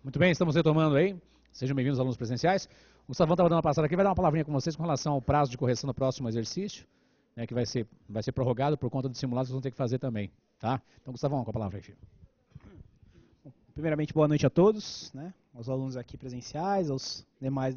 Muito bem, estamos retomando aí. Sejam bem-vindos, alunos presenciais. O Gustavão estava dando uma passada aqui, vai dar uma palavrinha com vocês com relação ao prazo de correção no próximo exercício, né, que vai ser prorrogado por conta do simulado, vocês vão ter que fazer também, tá? Então, Gustavão, com a palavra aí, filho. Primeiramente, boa noite a todos, né, aos alunos aqui presenciais, aos demais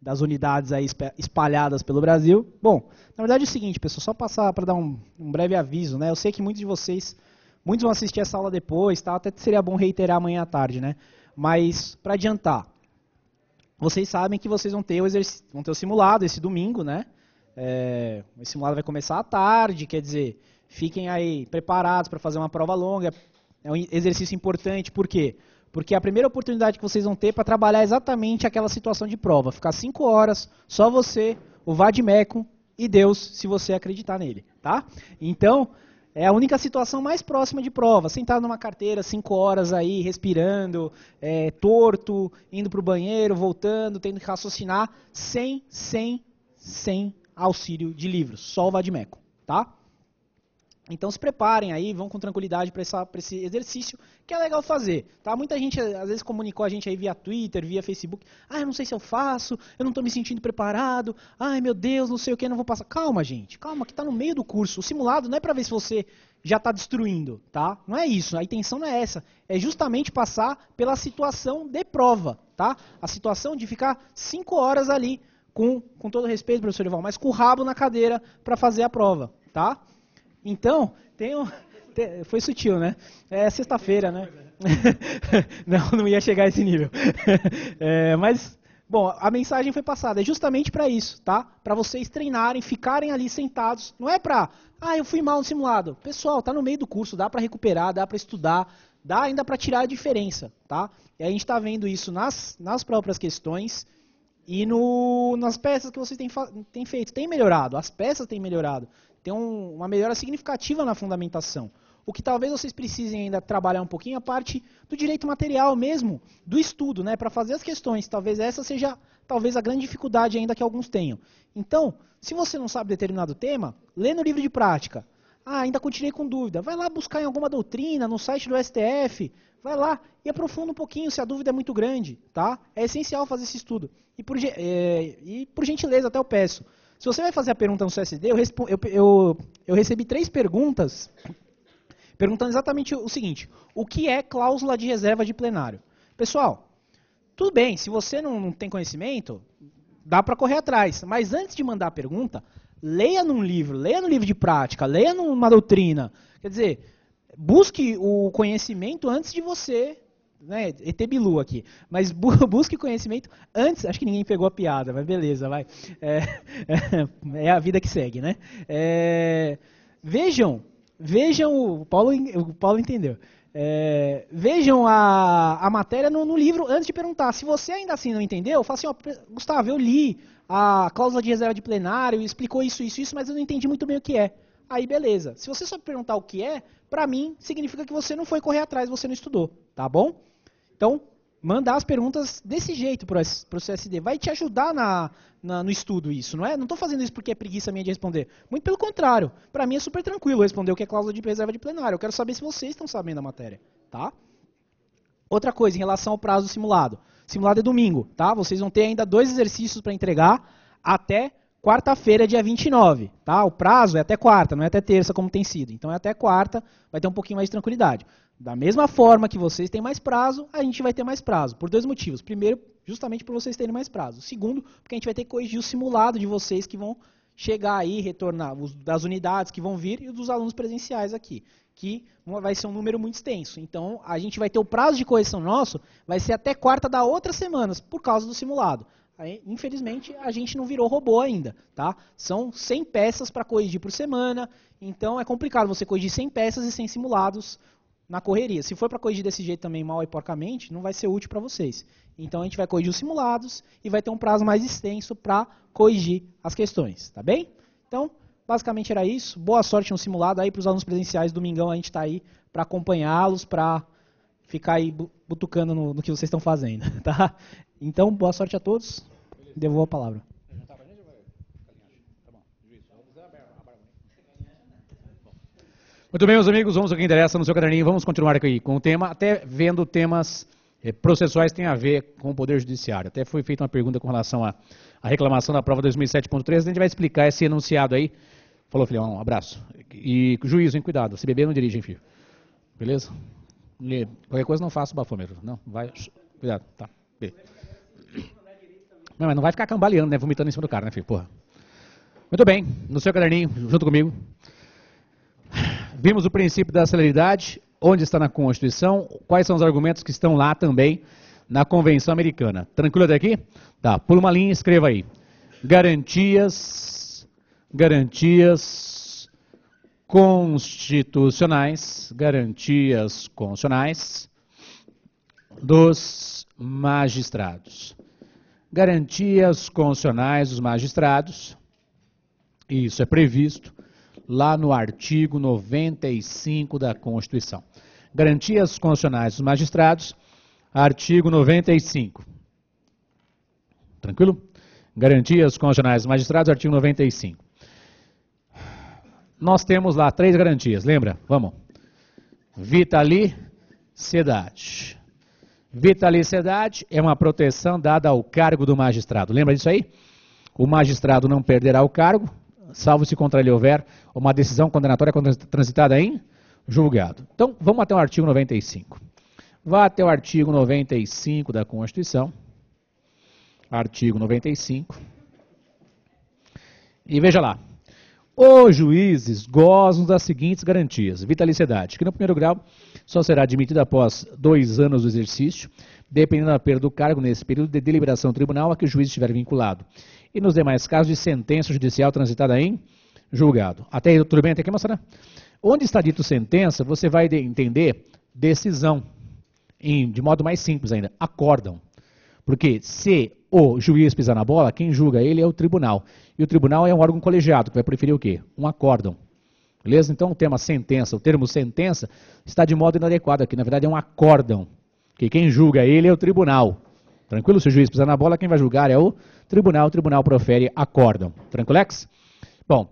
das unidades aí espalhadas pelo Brasil. Bom, na verdade é o seguinte, pessoal, só passar para dar um breve aviso, né, eu sei que muitos de vocês, muitos vão assistir essa aula depois, tá? Até seria bom reiterar amanhã à tarde, né, mas para adiantar, vocês sabem que vocês vão ter o simulado esse domingo, né, o simulado vai começar à tarde, quer dizer, fiquem aí preparados para fazer uma prova longa. É um exercício importante, por quê? Porque é a primeira oportunidade que vocês vão ter para trabalhar exatamente aquela situação de prova. Ficar 5 horas, só você, o Vadimeco e Deus, se você acreditar nele, tá? Então, é a única situação mais próxima de prova. Sentado numa carteira, 5 horas aí, respirando, torto, indo para o banheiro, voltando, tendo que raciocinar, sem auxílio de livros, só o Vadimeco, tá? Então se preparem aí, vão com tranquilidade para esse exercício, que é legal fazer, tá? Muita gente às vezes comunicou a gente aí via Twitter, via Facebook, eu não sei se eu faço, eu não estou me sentindo preparado, ai meu Deus, não sei o que, não vou passar. Calma gente, calma, que está no meio do curso. O simulado não é para ver se você já está destruindo, tá? Não é isso, a intenção não é essa, é justamente passar pela situação de prova, tá? A situação de ficar 5 horas ali, com todo respeito, professor Ival, mas com o rabo na cadeira para fazer a prova, tá? Então, foi sutil, né? É sexta-feira, né? não ia chegar a esse nível. Mas, bom, a mensagem foi passada. É justamente para isso, tá? Para vocês treinarem, ficarem ali sentados. Não é para, eu fui mal no simulado. Pessoal, tá no meio do curso, dá para recuperar, dá para estudar, dá ainda para tirar a diferença, tá? E a gente está vendo isso nas próprias questões e nas peças que vocês têm feito. Tem melhorado, as peças têm melhorado. Tem uma melhora significativa na fundamentação. O que talvez vocês precisem ainda trabalhar um pouquinho é a parte do direito material mesmo, do estudo, né, para fazer as questões. Talvez essa seja a grande dificuldade ainda que alguns tenham. Então, se você não sabe determinado tema, lê no livro de prática. Ainda continuei com dúvida. Vai lá buscar em alguma doutrina, no site do STF, vai lá e aprofunda um pouquinho se a dúvida é muito grande, tá? É essencial fazer esse estudo. E por gentileza, até eu peço. Se você vai fazer a pergunta no CSD, eu recebi 3 perguntas perguntando exatamente o seguinte: o que é cláusula de reserva de plenário? Pessoal, tudo bem, se você não tem conhecimento, dá para correr atrás. Mas antes de mandar a pergunta, leia no livro de prática, leia numa doutrina. Quer dizer, busque o conhecimento antes de você... Né, ET Bilu aqui, mas busque conhecimento antes, acho que ninguém pegou a piada, mas beleza, vai, é a vida que segue, né, vejam, o Paulo entendeu, vejam a matéria no livro antes de perguntar. Se você ainda assim não entendeu, fala assim, Gustavo, eu li a cláusula de reserva de plenário, explicou isso, mas eu não entendi muito bem o que é. Aí beleza, se você só perguntar o que é, pra mim, significa que você não foi correr atrás, você não estudou, tá bom? Então, mandar as perguntas desse jeito para o CSD. Vai te ajudar no estudo isso, não é? Não estou fazendo isso porque é preguiça minha de responder. Muito pelo contrário. Para mim é super tranquilo responder o que é cláusula de reserva de plenário. Eu quero saber se vocês estão sabendo a matéria, tá? Outra coisa, em relação ao prazo do simulado. Simulado é domingo, tá? Vocês vão ter ainda 2 exercícios para entregar até quarta-feira, dia 29, tá? O prazo é até quarta, não é até terça como tem sido. Então é até quarta, vai ter um pouquinho mais de tranquilidade. Da mesma forma que vocês têm mais prazo, a gente vai ter mais prazo, por 2 motivos. Primeiro, justamente por vocês terem mais prazo. Segundo, porque a gente vai ter que corrigir o simulado de vocês que vão chegar aí, retornar, das unidades que vão vir e dos alunos presenciais aqui, que vai ser um número muito extenso. Então, a gente vai ter o prazo de correção nosso, vai ser até quarta da outra semana, por causa do simulado. Aí, infelizmente, a gente não virou robô ainda, tá? São 100 peças para corrigir por semana, então é complicado você corrigir 100 peças e 100 simulados na correria. Se for para corrigir desse jeito também mal e porcamente, não vai ser útil para vocês. Então a gente vai corrigir os simulados e vai ter um prazo mais extenso para corrigir as questões, tá bem? Então, basicamente era isso. Boa sorte no simulado aí para os alunos presenciais. Domingão a gente está aí para acompanhá-los, para ficar aí butucando no que vocês estão fazendo, tá? Então, boa sorte a todos. Devolvo a palavra. Muito bem, meus amigos, vamos ao que interessa no seu caderninho. Vamos continuar aqui com o tema, até vendo temas processuais têm a ver com o Poder Judiciário. Até foi feita uma pergunta com relação à reclamação da prova 2007.3, a gente vai explicar esse enunciado aí. Falou, filhão, um abraço. E juízo, hein, cuidado, se beber não dirige, hein, filho. Beleza? Qualquer coisa não faça o bafômetro. Não, vai, cuidado, tá. Não, mas não vai ficar cambaleando, né, vomitando em cima do cara, né, filho, porra. Muito bem, no seu caderninho, junto comigo. Vimos o princípio da celeridade, onde está na Constituição, quais são os argumentos que estão lá também na Convenção Americana. Tranquilo até aqui? Tá, pula uma linha e escreva aí. Garantias constitucionais dos magistrados. Garantias constitucionais dos magistrados, isso é previsto lá no artigo 95 da Constituição. Garantias constitucionais dos magistrados, artigo 95. Tranquilo? Garantias constitucionais dos magistrados, artigo 95. Nós temos lá 3 garantias, lembra? Vamos. Vitaliciedade. Vitaliciedade é uma proteção dada ao cargo do magistrado. Lembra disso aí? O magistrado não perderá o cargo, salvo se contra ele houver uma decisão condenatória transitada em julgado. Então, vamos até o artigo 95. Vá até o artigo 95 da Constituição. Artigo 95. E veja lá. Os juízes gozam das seguintes garantias. Vitaliciedade, que no primeiro grau só será admitida após 2 anos do exercício, dependendo da perda do cargo nesse período de deliberação do tribunal a que o juiz estiver vinculado. E nos demais casos de sentença judicial transitada em julgado. Até aí, tudo bem até aqui, moçada? Onde está dito sentença, você vai entender decisão, de modo mais simples ainda, acórdão. Porque se o juiz pisar na bola, quem julga ele é o tribunal. E o tribunal é um órgão colegiado, que vai preferir o quê? Um acórdão. Beleza? Então o termo sentença está de modo inadequado aqui. Na verdade é um acórdão. Que quem julga ele é o tribunal. Tranquilo? Se o juiz pisar na bola, quem vai julgar é o tribunal profere acórdão. Tranquilex? Bom,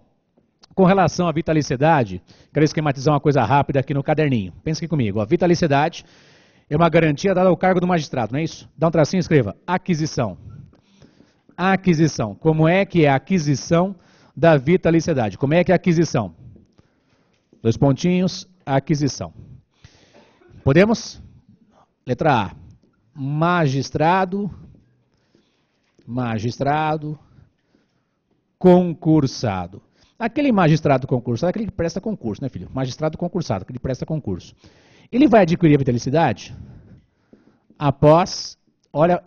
com relação à vitaliciedade, quero esquematizar uma coisa rápida aqui no caderninho. Pensa aqui comigo. A vitaliciedade é uma garantia dada ao cargo do magistrado, não é isso? Dá um tracinho e escreva. Aquisição. Aquisição. Como é que é a aquisição da vitaliciedade? Como é que é a aquisição? 2 pontinhos, aquisição. Podemos? Letra A. Magistrado concursado. Aquele magistrado concursado é aquele que presta concurso, né, filho? Magistrado concursado, aquele que presta concurso. Ele vai adquirir a vitaliciedade após, olha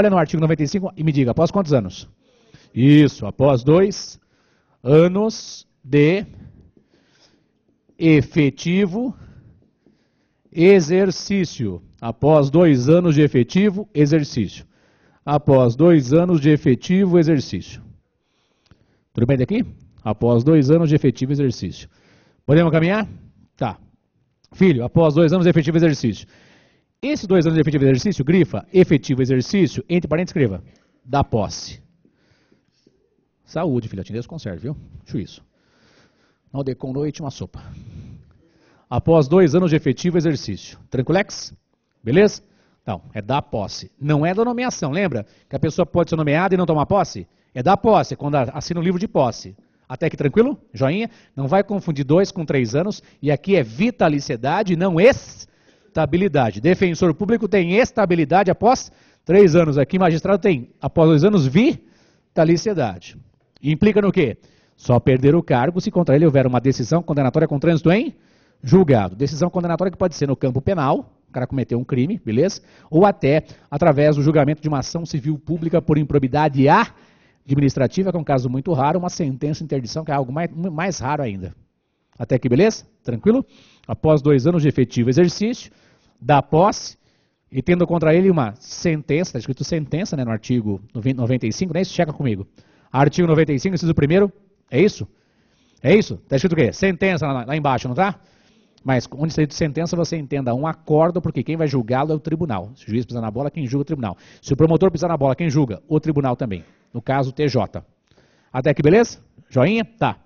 no artigo 95 e me diga, após quantos anos? Isso, após 2 anos de efetivo exercício. Após 2 anos de efetivo exercício. Após 2 anos de efetivo exercício. Tudo bem daqui? Após 2 anos de efetivo exercício. Podemos caminhar? Tá. Filho, após 2 anos de efetivo exercício. Esses 2 anos de efetivo exercício, grifa, efetivo exercício, entre parênteses, escreva, da posse. Saúde, filhotinho, Deus conserve, viu? Juízo. Não dê com noite uma sopa. Após 2 anos de efetivo exercício. Tranquilex? Beleza? Então, é da posse. Não é da nomeação, lembra? Que a pessoa pode ser nomeada e não tomar posse? É da posse, quando assina o livro de posse. Até aqui tranquilo? Joinha? Não vai confundir 2 com 3 anos. E aqui é vitaliciedade, não estabilidade. Defensor público tem estabilidade após 3 anos. Aqui magistrado tem, após 2 anos, vitaliciedade. E implica no quê? Só perder o cargo se contra ele houver uma decisão condenatória com trânsito em julgado. Decisão condenatória que pode ser no campo penal, o cara cometeu um crime, beleza? Ou até através do julgamento de uma ação civil pública por improbidade administrativa, que é um caso muito raro, uma sentença de interdição, que é algo mais raro ainda. Até aqui, beleza? Tranquilo? Após 2 anos de efetivo exercício, da posse, e tendo contra ele uma sentença, está escrito sentença, né, no artigo 95, não é isso? Checa comigo. Artigo 95, inciso 1º, é isso? É isso? Está escrito o quê? Sentença lá embaixo, não está? Mas onde está escrito sentença, você entenda um acordo, porque quem vai julgá-lo é o tribunal. Se o juiz pisar na bola, quem julga é o tribunal. Se o promotor pisar na bola, quem julga? O tribunal também. No caso, o TJ. Até aqui, beleza? Joinha? Tá.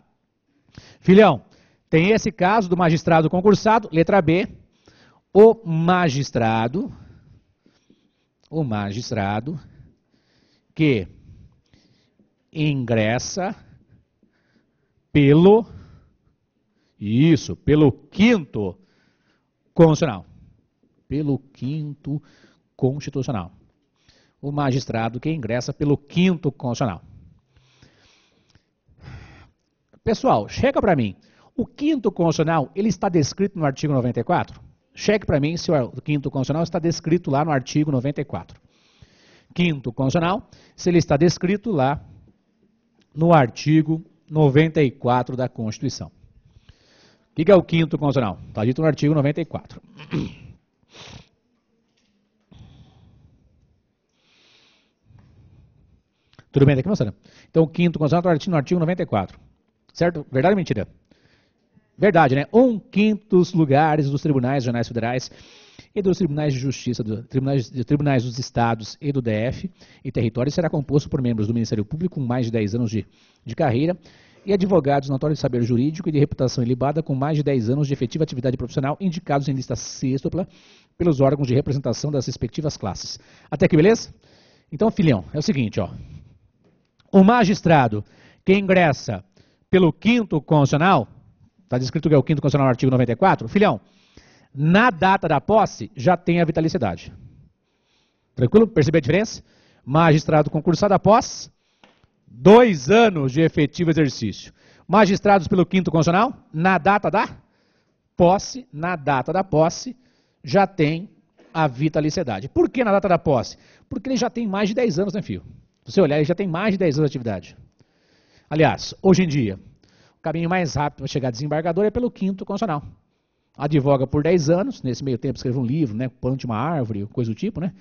Filhão, tem esse caso do magistrado concursado, letra B. O magistrado o magistrado que ingressa pelo quinto constitucional. Pelo quinto constitucional. O magistrado que ingressa pelo quinto constitucional. Pessoal, chega para mim. O quinto constitucional, ele está descrito no artigo 94? Cheque para mim se o quinto constitucional está descrito lá no artigo 94. Quinto constitucional, se ele está descrito lá no artigo 94 da Constituição. O que é o quinto constitucional? Está dito no artigo 94. Tudo bem daqui, moçada? Então, o quinto constitucional está no artigo 94. Certo? Verdade ou mentira? Verdade, né? 1/5 dos lugares dos tribunais regionais federais e dos tribunais de justiça, tribunais dos estados e do DF e território será composto por membros do Ministério Público com mais de 10 anos de carreira e advogados notórios de saber jurídico e de reputação ilibada com mais de 10 anos de efetiva atividade profissional indicados em lista sextupla pelos órgãos de representação das respectivas classes. Até aqui, beleza? Então, filhão, é o seguinte, ó. O magistrado que ingressa pelo quinto constitucional, está descrito que é o quinto constitucional no artigo 94, filhão, na data da posse já tem a vitalicidade. Tranquilo? Percebeu a diferença? Magistrado concursado após 2 anos de efetivo exercício. Magistrados pelo quinto constitucional, na data da posse, já tem a vitalicidade. Por que na data da posse? Porque ele já tem mais de 10 anos, né, filho? Se você olhar, ele já tem mais de 10 anos de atividade. Aliás, hoje em dia, o caminho mais rápido para chegar a desembargador é pelo quinto constitucional. Advoga por 10 anos, nesse meio tempo escreve um livro, né, plante uma árvore, coisa do tipo, né?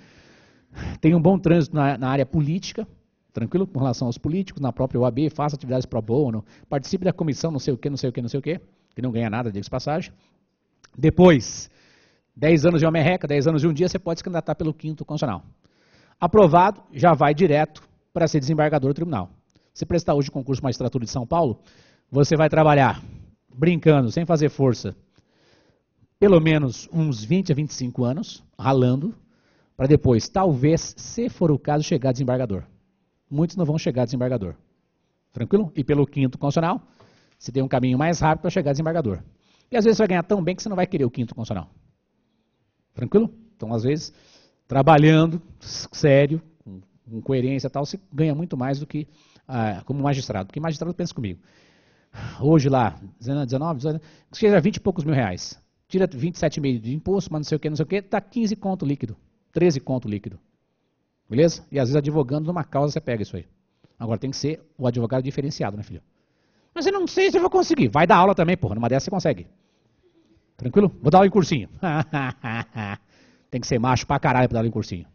Tem um bom trânsito na área política, tranquilo, com relação aos políticos, na própria OAB, faça atividades pro bono, participe da comissão não sei o que, que não ganha nada, diga-se passagem. Depois, 10 anos de uma merreca, 10 anos de um dia, você pode se candidatar pelo quinto constitucional. Aprovado, já vai direto para ser desembargador do tribunal. Se prestar hoje concurso magistratura de São Paulo, você vai trabalhar brincando, sem fazer força, pelo menos uns 20 a 25 anos, ralando, para depois, talvez, se for o caso, chegar a desembargador. Muitos não vão chegar a desembargador. Tranquilo? E pelo quinto constitucional, você tem um caminho mais rápido para chegar a desembargador. E às vezes você vai ganhar tão bem que você não vai querer o quinto constitucional. Tranquilo? Então, às vezes, trabalhando sério, com coerência e tal, você ganha muito mais do que como magistrado. Porque magistrado, pensa comigo. Hoje lá, 19, chega a 20 e poucos mil reais. Tira 27,5 de imposto, mas não sei o que, dá 15 conto líquido, 13 conto líquido. Beleza? E às vezes advogando numa causa você pega isso aí. Agora tem que ser o advogado diferenciado, né, filho? Mas eu não sei se eu vou conseguir. Vai dar aula também, porra. Numa dessa você consegue. Tranquilo? Vou dar aula em cursinho. Tem que ser macho pra caralho pra dar aula em cursinho.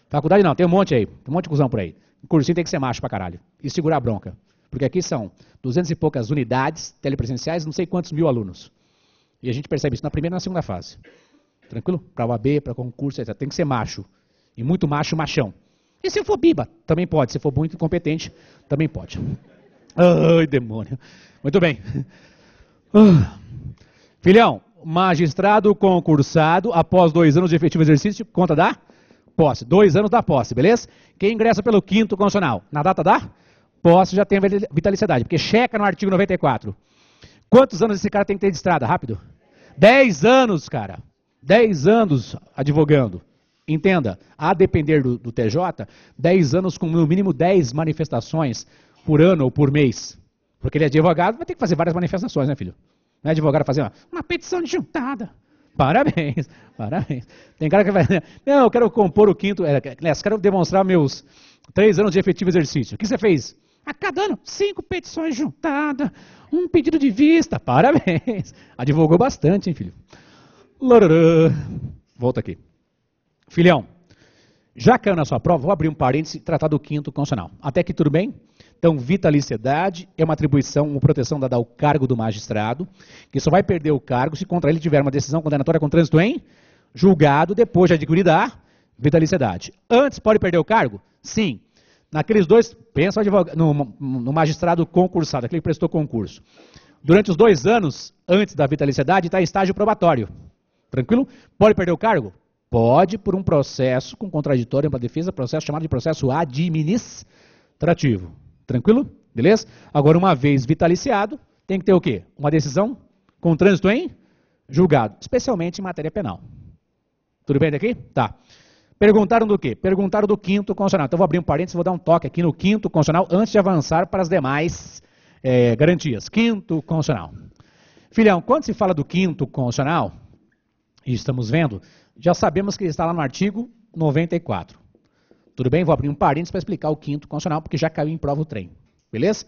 Faculdade não, tem um monte aí. Tem um monte de cuzão por aí. Em cursinho tem que ser macho pra caralho. E segurar a bronca. Porque aqui são 200 e poucas unidades telepresenciais, não sei quantos mil alunos. E a gente percebe isso na primeira e na segunda fase. Tranquilo? Para OAB, para concurso, etc. Tem que ser macho. E muito macho, machão. E se for biba? Também pode. Se for muito incompetente, também pode. Ai, demônio. Muito bem. Filhão, magistrado concursado após 2 anos de efetivo exercício, conta da posse. 2 anos da posse, beleza? Quem ingressa pelo quinto constitucional, na data da posse já tem a vitalicidade, porque checa no artigo 94. Quantos anos esse cara tem que ter de estrada? Rápido. 10 anos, cara. 10 anos advogando. Entenda, a depender do TJ, 10 anos com no mínimo 10 manifestações por ano ou por mês. Porque ele é advogado, vai ter que fazer várias manifestações, né, filho? Não é advogado fazer uma petição de juntada. Parabéns, parabéns. Tem cara que vai... Não, eu quero compor o quinto... quero demonstrar meus 3 anos de efetivo exercício. O que você fez? A cada ano, 5 petições juntadas, um pedido de vista. Parabéns. Advogou bastante, hein, filho? Lororô. Volta aqui. Filhão, já caiu na sua prova, vou abrir um parênteses e tratar do quinto constitucional. Até aqui tudo bem? Então, vitaliciedade é uma atribuição, uma proteção dada ao cargo do magistrado, que só vai perder o cargo se contra ele tiver uma decisão condenatória com trânsito em julgado, depois de adquirida a vitaliciedade. Antes pode perder o cargo? Sim. Naqueles dois, pensa no magistrado concursado, aquele que prestou concurso. Durante os 2 anos antes da vitaliciedade está em estágio probatório. Tranquilo? Pode perder o cargo? Pode por um processo com contraditório para defesa, processo chamado de processo administrativo. Tranquilo? Beleza? Agora, uma vez vitaliciado, tem que ter o quê? Uma decisão com trânsito em julgado, especialmente em matéria penal. Tudo bem daqui? Tá. Perguntaram do quê? Perguntaram do quinto constitucional. Então, vou abrir um parênteses e vou dar um toque aqui no quinto constitucional antes de avançar para as demais garantias. Quinto constitucional. Filhão, quando se fala do quinto constitucional, e estamos vendo, já sabemos que ele está lá no artigo 94. Tudo bem? Vou abrir um parênteses para explicar o quinto constitucional, porque já caiu em prova o trem. Beleza?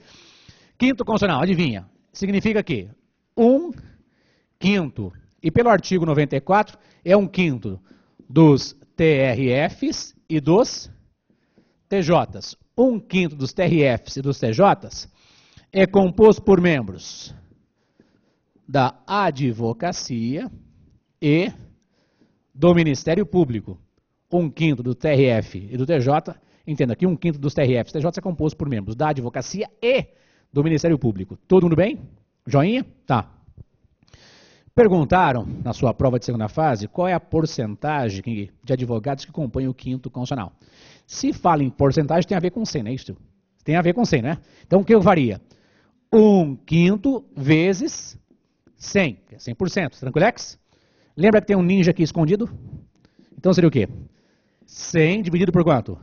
Quinto constitucional, adivinha? Significa que 1/5, e pelo artigo 94, é 1/5 dos TRFs e dos TJs. 1/5 dos TRFs e dos TJs é composto por membros da advocacia e do Ministério Público. 1/5 do TRF e do TJ, entenda que 1/5 dos TRFs e TJs é composto por membros da advocacia e do Ministério Público. Todo mundo bem? Joinha? Tá. Perguntaram, na sua prova de segunda fase, qual é a porcentagem de advogados que compõem o quinto constitucional. Se fala em porcentagem, tem a ver com 100, não é isso? Tem a ver com 100, né? Então, o que eu faria? 1/5 vezes 100, que é 100%. Tranquilex? Lembra que tem um ninja aqui escondido? Então, seria o quê? 100 dividido por quanto?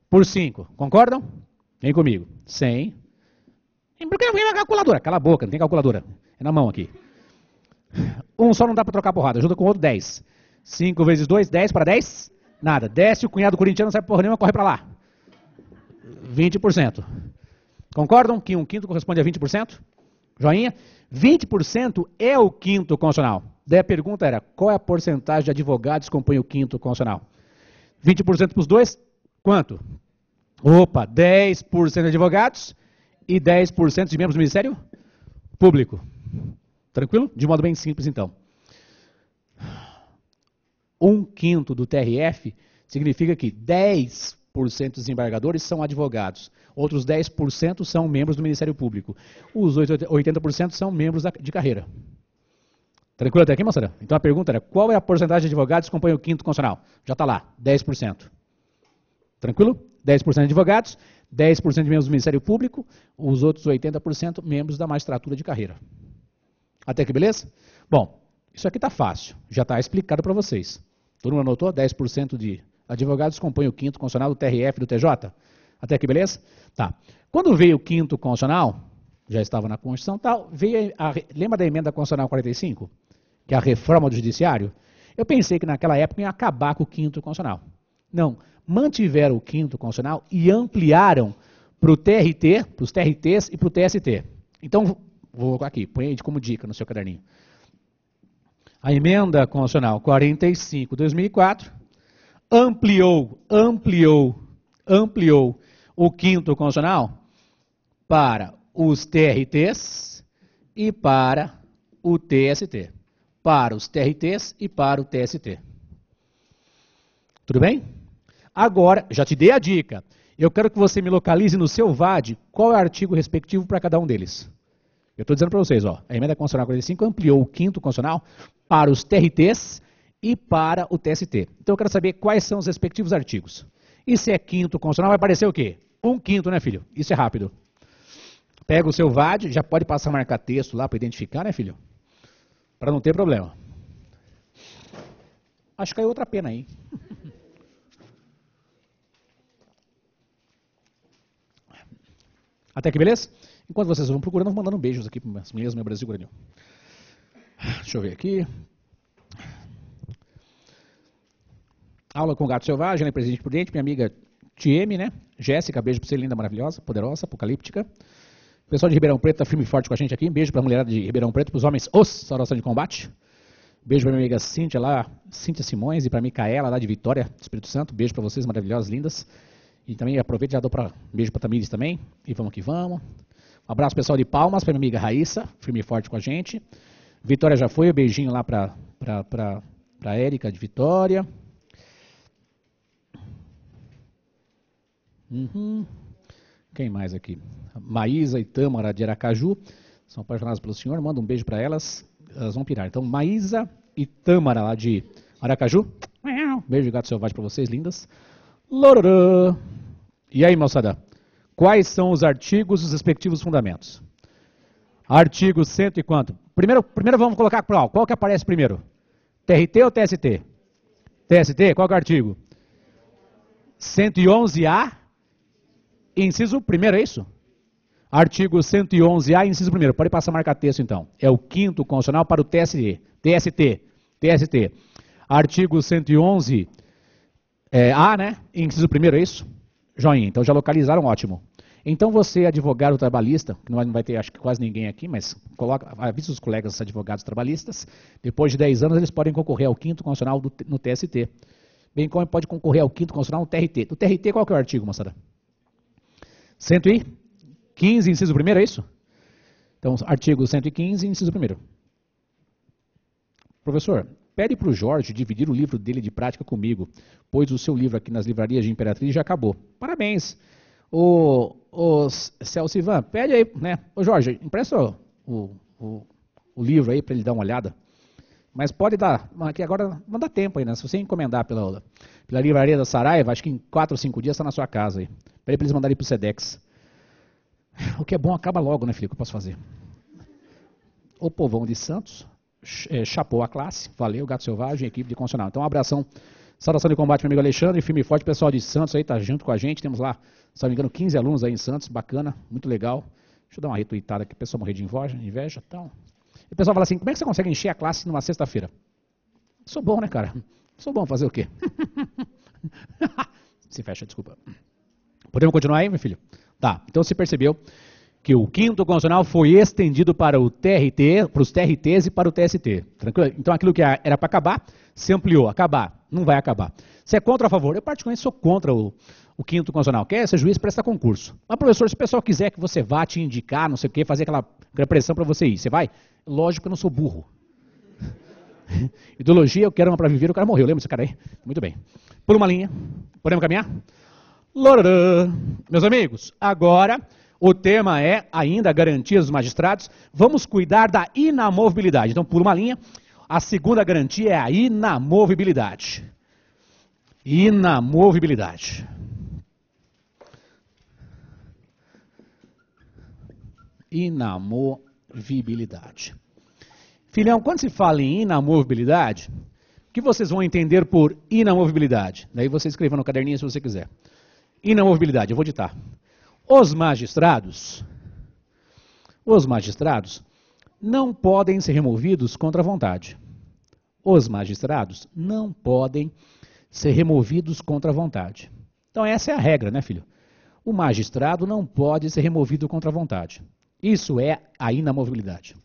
Por 5. Concordam? Vem comigo. 100. Por que não vem a calculadora? Cala a boca, não tem calculadora. É na mão aqui. Um só não dá para trocar porrada, ajuda com o outro 10. 5 vezes 2, 10 para 10? Nada. Desce o cunhado corintiano, não sabe porra nenhuma, corre para lá. 20%. Concordam que 1/5 corresponde a 20%? Joinha? 20% é o quinto constitucional. Daí a pergunta era, qual é a porcentagem de advogados que compõem o quinto constitucional? 20% para os dois, quanto? Opa, 10% de advogados e 10% de membros do Ministério Público. Tranquilo? De modo bem simples, então. 1/5 do TRF significa que 10% dos desembargadores são advogados. Outros 10% são membros do Ministério Público. Os 80% são membros de carreira. Tranquilo até aqui, moçada? Então a pergunta era, qual é a porcentagem de advogados que compõem o quinto constitucional? Já está lá, 10%. Tranquilo? 10% de advogados, 10% de membros do Ministério Público, os outros 80% membros da magistratura de carreira. Até aqui, beleza? Bom, isso aqui está fácil, já está explicado para vocês. Todo mundo anotou? 10% de advogados compõem o quinto constitucional do TRF e do TJ? Até aqui, beleza? Tá. Quando veio o quinto constitucional, já estava na Constituição tal, veio lembra da emenda constitucional 45? Que é a reforma do judiciário? Eu pensei que naquela época ia acabar com o quinto constitucional. Não, mantiveram o quinto constitucional e ampliaram para o TRT, para os TRTs e para o TST. Então, vou colocar aqui, põe aí como dica no seu caderninho. A emenda constitucional 45, 2004, ampliou o quinto constitucional para os TRTs e para o TST. Para os TRTs e para o TST. Tudo bem? Agora, já te dei a dica. Eu quero que você me localize no seu VAD qual é o artigo respectivo para cada um deles. Eu estou dizendo para vocês, ó, a emenda constitucional 45 ampliou o quinto constitucional para os TRTs e para o TST. Então eu quero saber quais são os respectivos artigos. E se é quinto constitucional, vai aparecer o quê? 1/5, né, filho? Isso é rápido. Pega o seu VAD, já pode passar a marcar texto lá para identificar, né, filho? Para não ter problema. Acho que caiu outra pena aí. Até aqui, beleza? Enquanto vocês vão procurando, eu vou mandando beijos aqui para as meninas do meu Brasil Grande. Deixa eu ver aqui. Aula com o Gato Selvagem, né, Presidente Prudente, minha amiga TM, né? Jéssica, beijo para você, linda, maravilhosa, poderosa, apocalíptica. O pessoal de Ribeirão Preto está firme e forte com a gente aqui. Beijo para a mulherada de Ribeirão Preto, para os homens, saudação de combate. Beijo para minha amiga Cíntia lá, Cíntia Simões, e para a Micaela lá de Vitória, Espírito Santo. Beijo para vocês, maravilhosas, lindas. E também aproveito e já dou beijo para a Tamires também. E vamos que vamos. Um abraço pessoal de Palmas, para minha amiga Raíssa, firme e forte com a gente. Vitória já foi, um beijinho lá para a Érica de Vitória. Quem mais aqui? Maísa e Tâmara de Aracaju, são apaixonadas pelo senhor, manda um beijo para elas, elas vão pirar. Então, Maísa e Tâmara lá de Aracaju, Beijo de gato selvagem para vocês, lindas. Lororô. E aí, moçada? Quais são os artigos e os respectivos fundamentos? Artigo 100 e quanto? Primeiro vamos colocar qual que aparece primeiro? TRT ou TST? TST, qual que é o artigo? 111A, inciso primeiro, é isso? Artigo 111A, inciso primeiro. Pode passar a marcar texto, então. É o 5º constitucional para o TST. Artigo 111, A, né? Inciso primeiro, é isso? Joinha. Então já localizaram, ótimo. Então você, advogado trabalhista, que não vai ter acho que quase ninguém aqui, mas avisa os colegas advogados trabalhistas, depois de 10 anos eles podem concorrer ao 5º constitucional no TST. Bem como pode concorrer ao 5º constitucional no TRT. O TRT qual que é o artigo, moçada? 115, inciso primeiro, é isso? Então, artigo 115, inciso primeiro. Professor, pede para o Jorge dividir o livro dele de prática comigo, pois o seu livro aqui nas livrarias de Imperatriz já acabou. Parabéns. O Celso Ivan, pede aí, né? Ô Jorge, empresta o livro aí para ele dar uma olhada. Mas pode dar, aqui agora não dá tempo aí, né? Se você encomendar pela livraria da Saraiva, acho que em 4 ou 5 dias está na sua casa aí. Pede para eles mandarem para o Sedex. O que é bom acaba logo, né, filho? O que eu posso fazer? O povão de Santos, chapou a classe, valeu, Gato Selvagem, equipe de constitucional. Então, um abração, saudação de combate, meu amigo Alexandre, firme e forte, pessoal de Santos aí, tá junto com a gente, temos lá, se não me engano, 15 alunos aí em Santos, bacana, muito legal. Deixa eu dar uma retweetada aqui, o pessoal morrer de inveja e tal. E o pessoal fala assim, como é que você consegue encher a classe numa sexta-feira? Sou bom, né, cara? Sou bom, fazer o quê? Se fecha, desculpa. Podemos continuar aí, meu filho? Tá, então você percebeu que o 5º constitucional foi estendido para o TRT, para os TRTs e para o TST. Tranquilo? Então aquilo que era para acabar, se ampliou. Acabar, não vai acabar. Você é contra ou a favor? Eu particularmente sou contra o 5º constitucional. Quer ser juiz, presta concurso. Mas professor, se o pessoal quiser que você vá te indicar, não sei o quê, fazer aquela pressão para você ir, você vai? Lógico que eu não sou burro. Ideologia, eu quero uma para viver, o cara morreu. Lembra desse cara aí? Muito bem. Por uma linha. Podemos caminhar? Lororã. Meus amigos, agora o tema é ainda garantias dos magistrados. Vamos cuidar da inamovibilidade. Então, por uma linha, a segunda garantia é a inamovibilidade. Inamovibilidade. Inamovibilidade. Filhão, quando se fala em inamovibilidade, o que vocês vão entender por inamovibilidade? Daí você escreva no caderninho se você quiser. Inamovibilidade, eu vou ditar. Os magistrados não podem ser removidos contra a vontade. Os magistrados não podem ser removidos contra a vontade. Então essa é a regra, né, filho? O magistrado não pode ser removido contra a vontade. Isso é a inamovibilidade.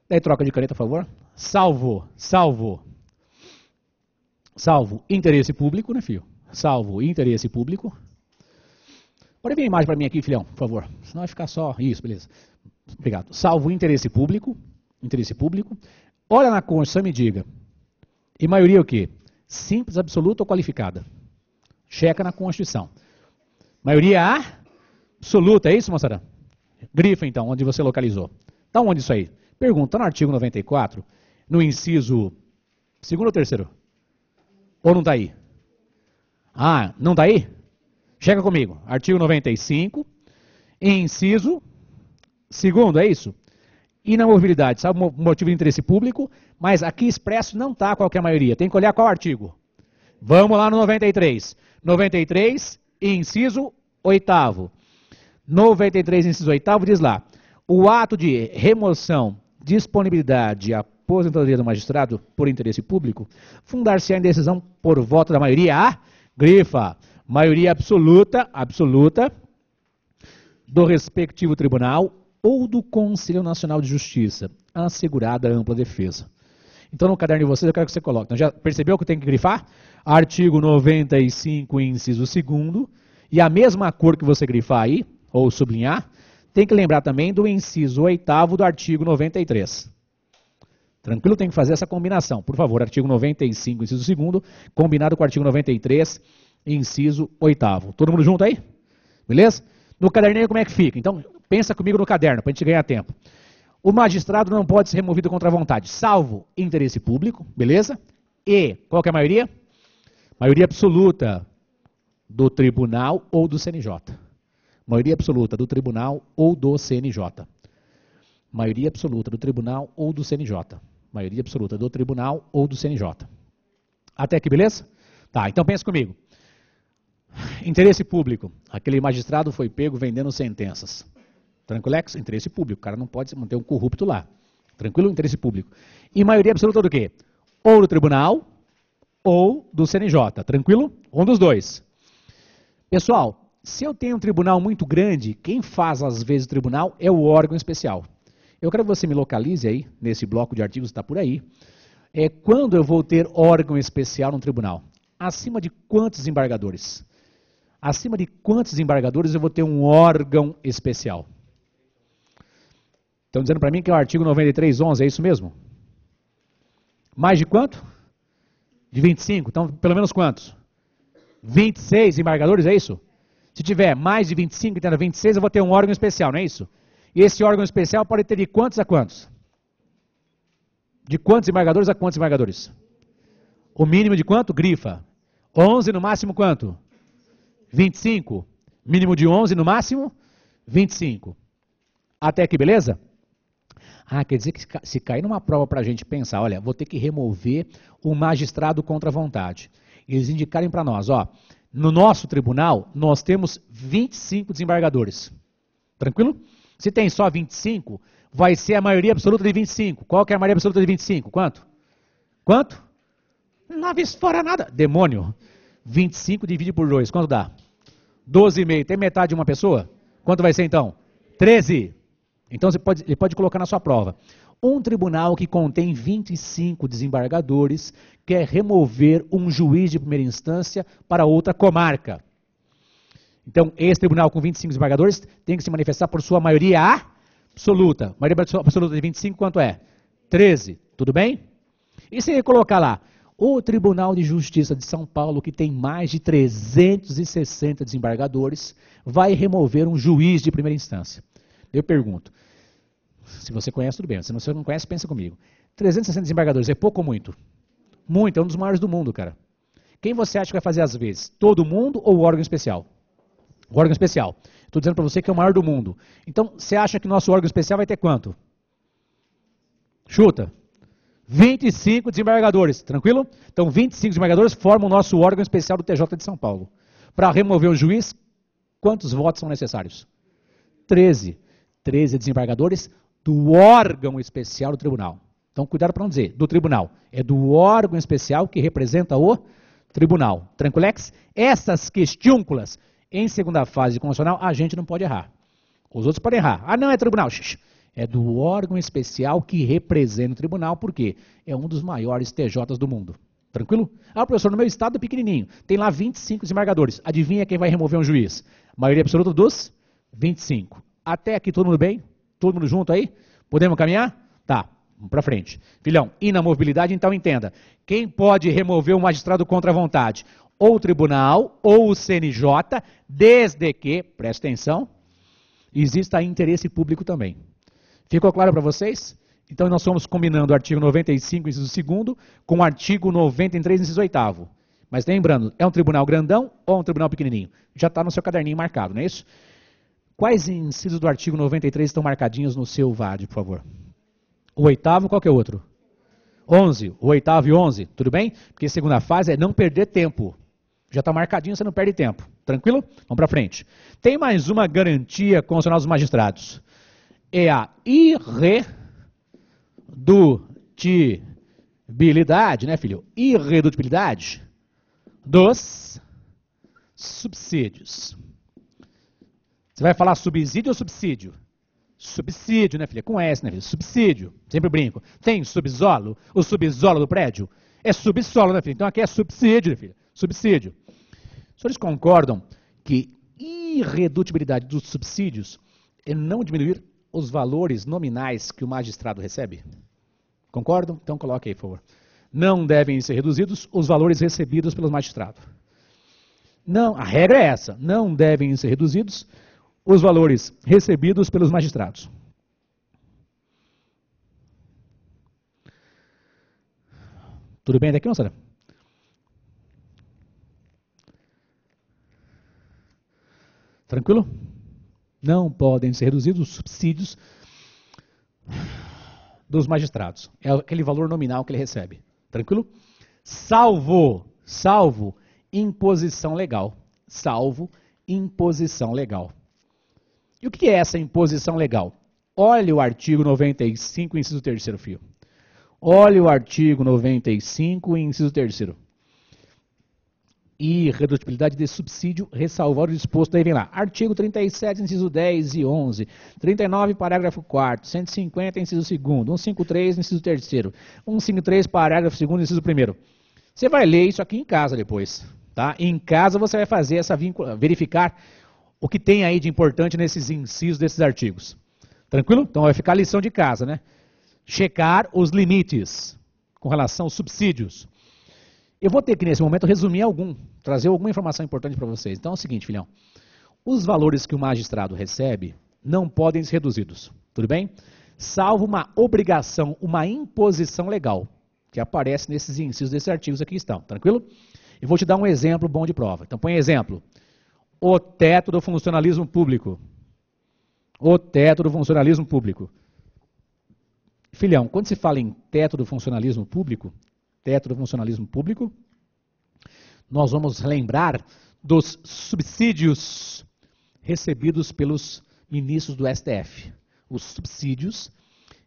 Daí troca de caneta, por favor. Salvo interesse público, né, filho? Salvo interesse público. Pode vir a imagem para mim aqui, filhão, por favor. Senão vai ficar só... Isso, beleza. Obrigado. Salvo interesse público. Olha na Constituição e me diga. E maioria o quê? Simples, absoluta ou qualificada? Checa na Constituição. Maioria absoluta, é isso, moçada? Grifa, então, onde você localizou. Tá onde isso aí? Pergunta, no artigo 94, no inciso 2º ou 3º? Ou não está aí? Ah, não está aí? Chega comigo. Artigo 95, inciso 2º, é isso? Inamovibilidade, sabe o motivo de interesse público, mas aqui expresso não está qualquer maioria. Tem que olhar qual artigo. Vamos lá no 93. 93, inciso 8º. 93, inciso 8º, diz lá. O ato de remoção, disponibilidade e aposentadoria do magistrado por interesse público fundar-se-á em decisão por voto da maioria grifa, maioria absoluta do respectivo tribunal ou do Conselho Nacional de Justiça, assegurada a ampla defesa. Então, no caderno de vocês, eu quero que você coloque. Então, já percebeu que tem que grifar? Artigo 95, inciso 2º, e a mesma cor que você grifar aí, ou sublinhar, tem que lembrar também do inciso 8º do artigo 93. Tranquilo? Tem que fazer essa combinação. Por favor, artigo 95, inciso 2º, combinado com o artigo 93, inciso 8º. Todo mundo junto aí? Beleza? No caderninho como é que fica? Então, pensa comigo no caderno, para a gente ganhar tempo. O magistrado não pode ser removido contra a vontade, salvo interesse público, beleza? E, qual que é a maioria? Maioria absoluta do tribunal ou do CNJ. Maioria absoluta do tribunal ou do CNJ. Maioria absoluta do tribunal ou do CNJ. Maioria absoluta do tribunal ou do CNJ. Até aqui, beleza? Tá, então pensa comigo. Interesse público. Aquele magistrado foi pego vendendo sentenças. Tranquilex? Interesse público. O cara não pode manter um corrupto lá. Tranquilo? Interesse público. E maioria absoluta do quê? Ou do tribunal ou do CNJ. Tranquilo? Um dos dois. Pessoal, se eu tenho um tribunal muito grande, quem faz às vezes o tribunal é o órgão especial. Eu quero que você me localize aí, nesse bloco de artigos está por aí. Quando eu vou ter órgão especial no tribunal? Acima de quantos desembargadores? Acima de quantos desembargadores eu vou ter um órgão especial? Estão dizendo para mim que é o artigo 93.11, é isso mesmo? Mais de quanto? De 25. Então, pelo menos quantos? 26 desembargadores, é isso? Se tiver mais de 25, entenda, 26, eu vou ter um órgão especial, não é isso? E esse órgão especial pode ter de quantos a quantos? De quantos desembargadores a quantos desembargadores? O mínimo de quanto? Grifa. 11, no máximo quanto? 25. Mínimo de 11, no máximo 25. Até aqui, beleza? Quer dizer que se cair numa prova para a gente pensar, olha, vou ter que remover o magistrado contra a vontade. Eles indicarem para nós, ó, no nosso tribunal, nós temos 25 desembargadores. Tranquilo? Se tem só 25, vai ser a maioria absoluta de 25. Qual que é a maioria absoluta de 25? Quanto? Quanto? 9 fora nada. Demônio. 25 divide por 2, quanto dá? 12,5. Tem metade de uma pessoa? Quanto vai ser então? 13. Então ele pode colocar na sua prova. Um tribunal que contém 25 desembargadores quer remover um juiz de primeira instância para outra comarca. Então, esse tribunal com 25 desembargadores tem que se manifestar por sua maioria absoluta. Maioria absoluta de 25, quanto é? 13. Tudo bem? E se ele colocar lá, o Tribunal de Justiça de São Paulo, que tem mais de 360 desembargadores, vai remover um juiz de primeira instância. Eu pergunto, se você conhece, tudo bem. Se você não conhece, pensa comigo. 360 desembargadores é pouco ou muito? Muito, é um dos maiores do mundo, cara. Quem você acha que vai fazer às vezes? Todo mundo ou o órgão especial? O órgão especial. Estou dizendo para você que é o maior do mundo. Então, você acha que nosso órgão especial vai ter quanto? Chuta. 25 desembargadores, tranquilo? Então, 25 desembargadores formam o nosso órgão especial do TJ de São Paulo. Para remover o juiz, quantos votos são necessários? 13. 13 desembargadores do órgão especial do tribunal. Então, cuidado para não dizer do tribunal. É do órgão especial que representa o tribunal. Tranquilex? Essas questiúnculas, em segunda fase constitucional, a gente não pode errar. Os outros podem errar. Não é tribunal. É do órgão especial que representa o tribunal, porque é um dos maiores TJs do mundo. Tranquilo? Professor, no meu estado é pequenininho. Tem lá 25 desembargadores. Adivinha quem vai remover um juiz? Maioria absoluta dos 25. Até aqui todo mundo bem? Todo mundo junto aí? Podemos caminhar? Tá, vamos para frente. Filhão, inamovibilidade, então entenda. Quem pode remover um magistrado contra a vontade? Ou o tribunal, ou o CNJ, desde que, presta atenção, exista interesse público também. Ficou claro para vocês? Então nós estamos combinando o artigo 95, inciso 2º, com o artigo 93, inciso 8º. Mas lembrando, é um tribunal grandão ou um tribunal pequenininho? Já está no seu caderninho marcado, não é isso? Quais incisos do artigo 93 estão marcadinhos no seu VAD, por favor? O 8º, qual que é o outro? 11. O 8º e 11, tudo bem? Porque a segunda fase é não perder tempo. Já está marcadinho, você não perde tempo. Tranquilo? Vamos para frente. Tem mais uma garantia constitucional dos magistrados. É a irredutibilidade, né, filho? Irredutibilidade dos subsídios. Você vai falar subsídio ou subsídio? Subsídio, né, filha? Com S, né, filha? Subsídio. Sempre brinco. Tem subsolo? O subsolo do prédio? É subsolo, né, filha? Então aqui é subsídio, né, filha? Subsídio. Os senhores concordam que irredutibilidade dos subsídios é não diminuir os valores nominais que o magistrado recebe? Concordam? Então coloque aí, por favor. Não devem ser reduzidos os valores recebidos pelos magistrados. Não, a regra é essa. Não devem ser reduzidos os valores recebidos pelos magistrados. Tudo bem até aqui, moçada? Tranquilo? Não podem ser reduzidos os subsídios dos magistrados. É aquele valor nominal que ele recebe. Tranquilo? Salvo imposição legal. Salvo imposição legal. E o que é essa imposição legal? Olha o artigo 95, inciso 3º, filho. Olha o artigo 95, inciso 3º. Irredutibilidade de subsídio, ressalvar o disposto. Aí vem lá. Artigo 37, inciso 10 e 11. 39, parágrafo 4º. 150, inciso 2º. 153, inciso 3º. 153, parágrafo 2º, inciso 1º. Você vai ler isso aqui em casa depois. Tá? Em casa você vai fazer essa verificar o que tem aí de importante nesses incisos desses artigos. Tranquilo? Então vai ficar a lição de casa, né? Checar os limites com relação aos subsídios. Eu vou ter que, nesse momento, resumir trazer alguma informação importante para vocês. Então é o seguinte, filhão. Os valores que o magistrado recebe não podem ser reduzidos, tudo bem? Salvo uma obrigação, uma imposição legal, que aparece nesses incisos desses artigos aqui estão, tranquilo? Eu vou te dar um exemplo bom de prova. Então põe exemplo. O teto do funcionalismo público. O teto do funcionalismo público. Filhão, quando se fala em teto do funcionalismo público, nós vamos lembrar dos subsídios recebidos pelos ministros do STF. Os subsídios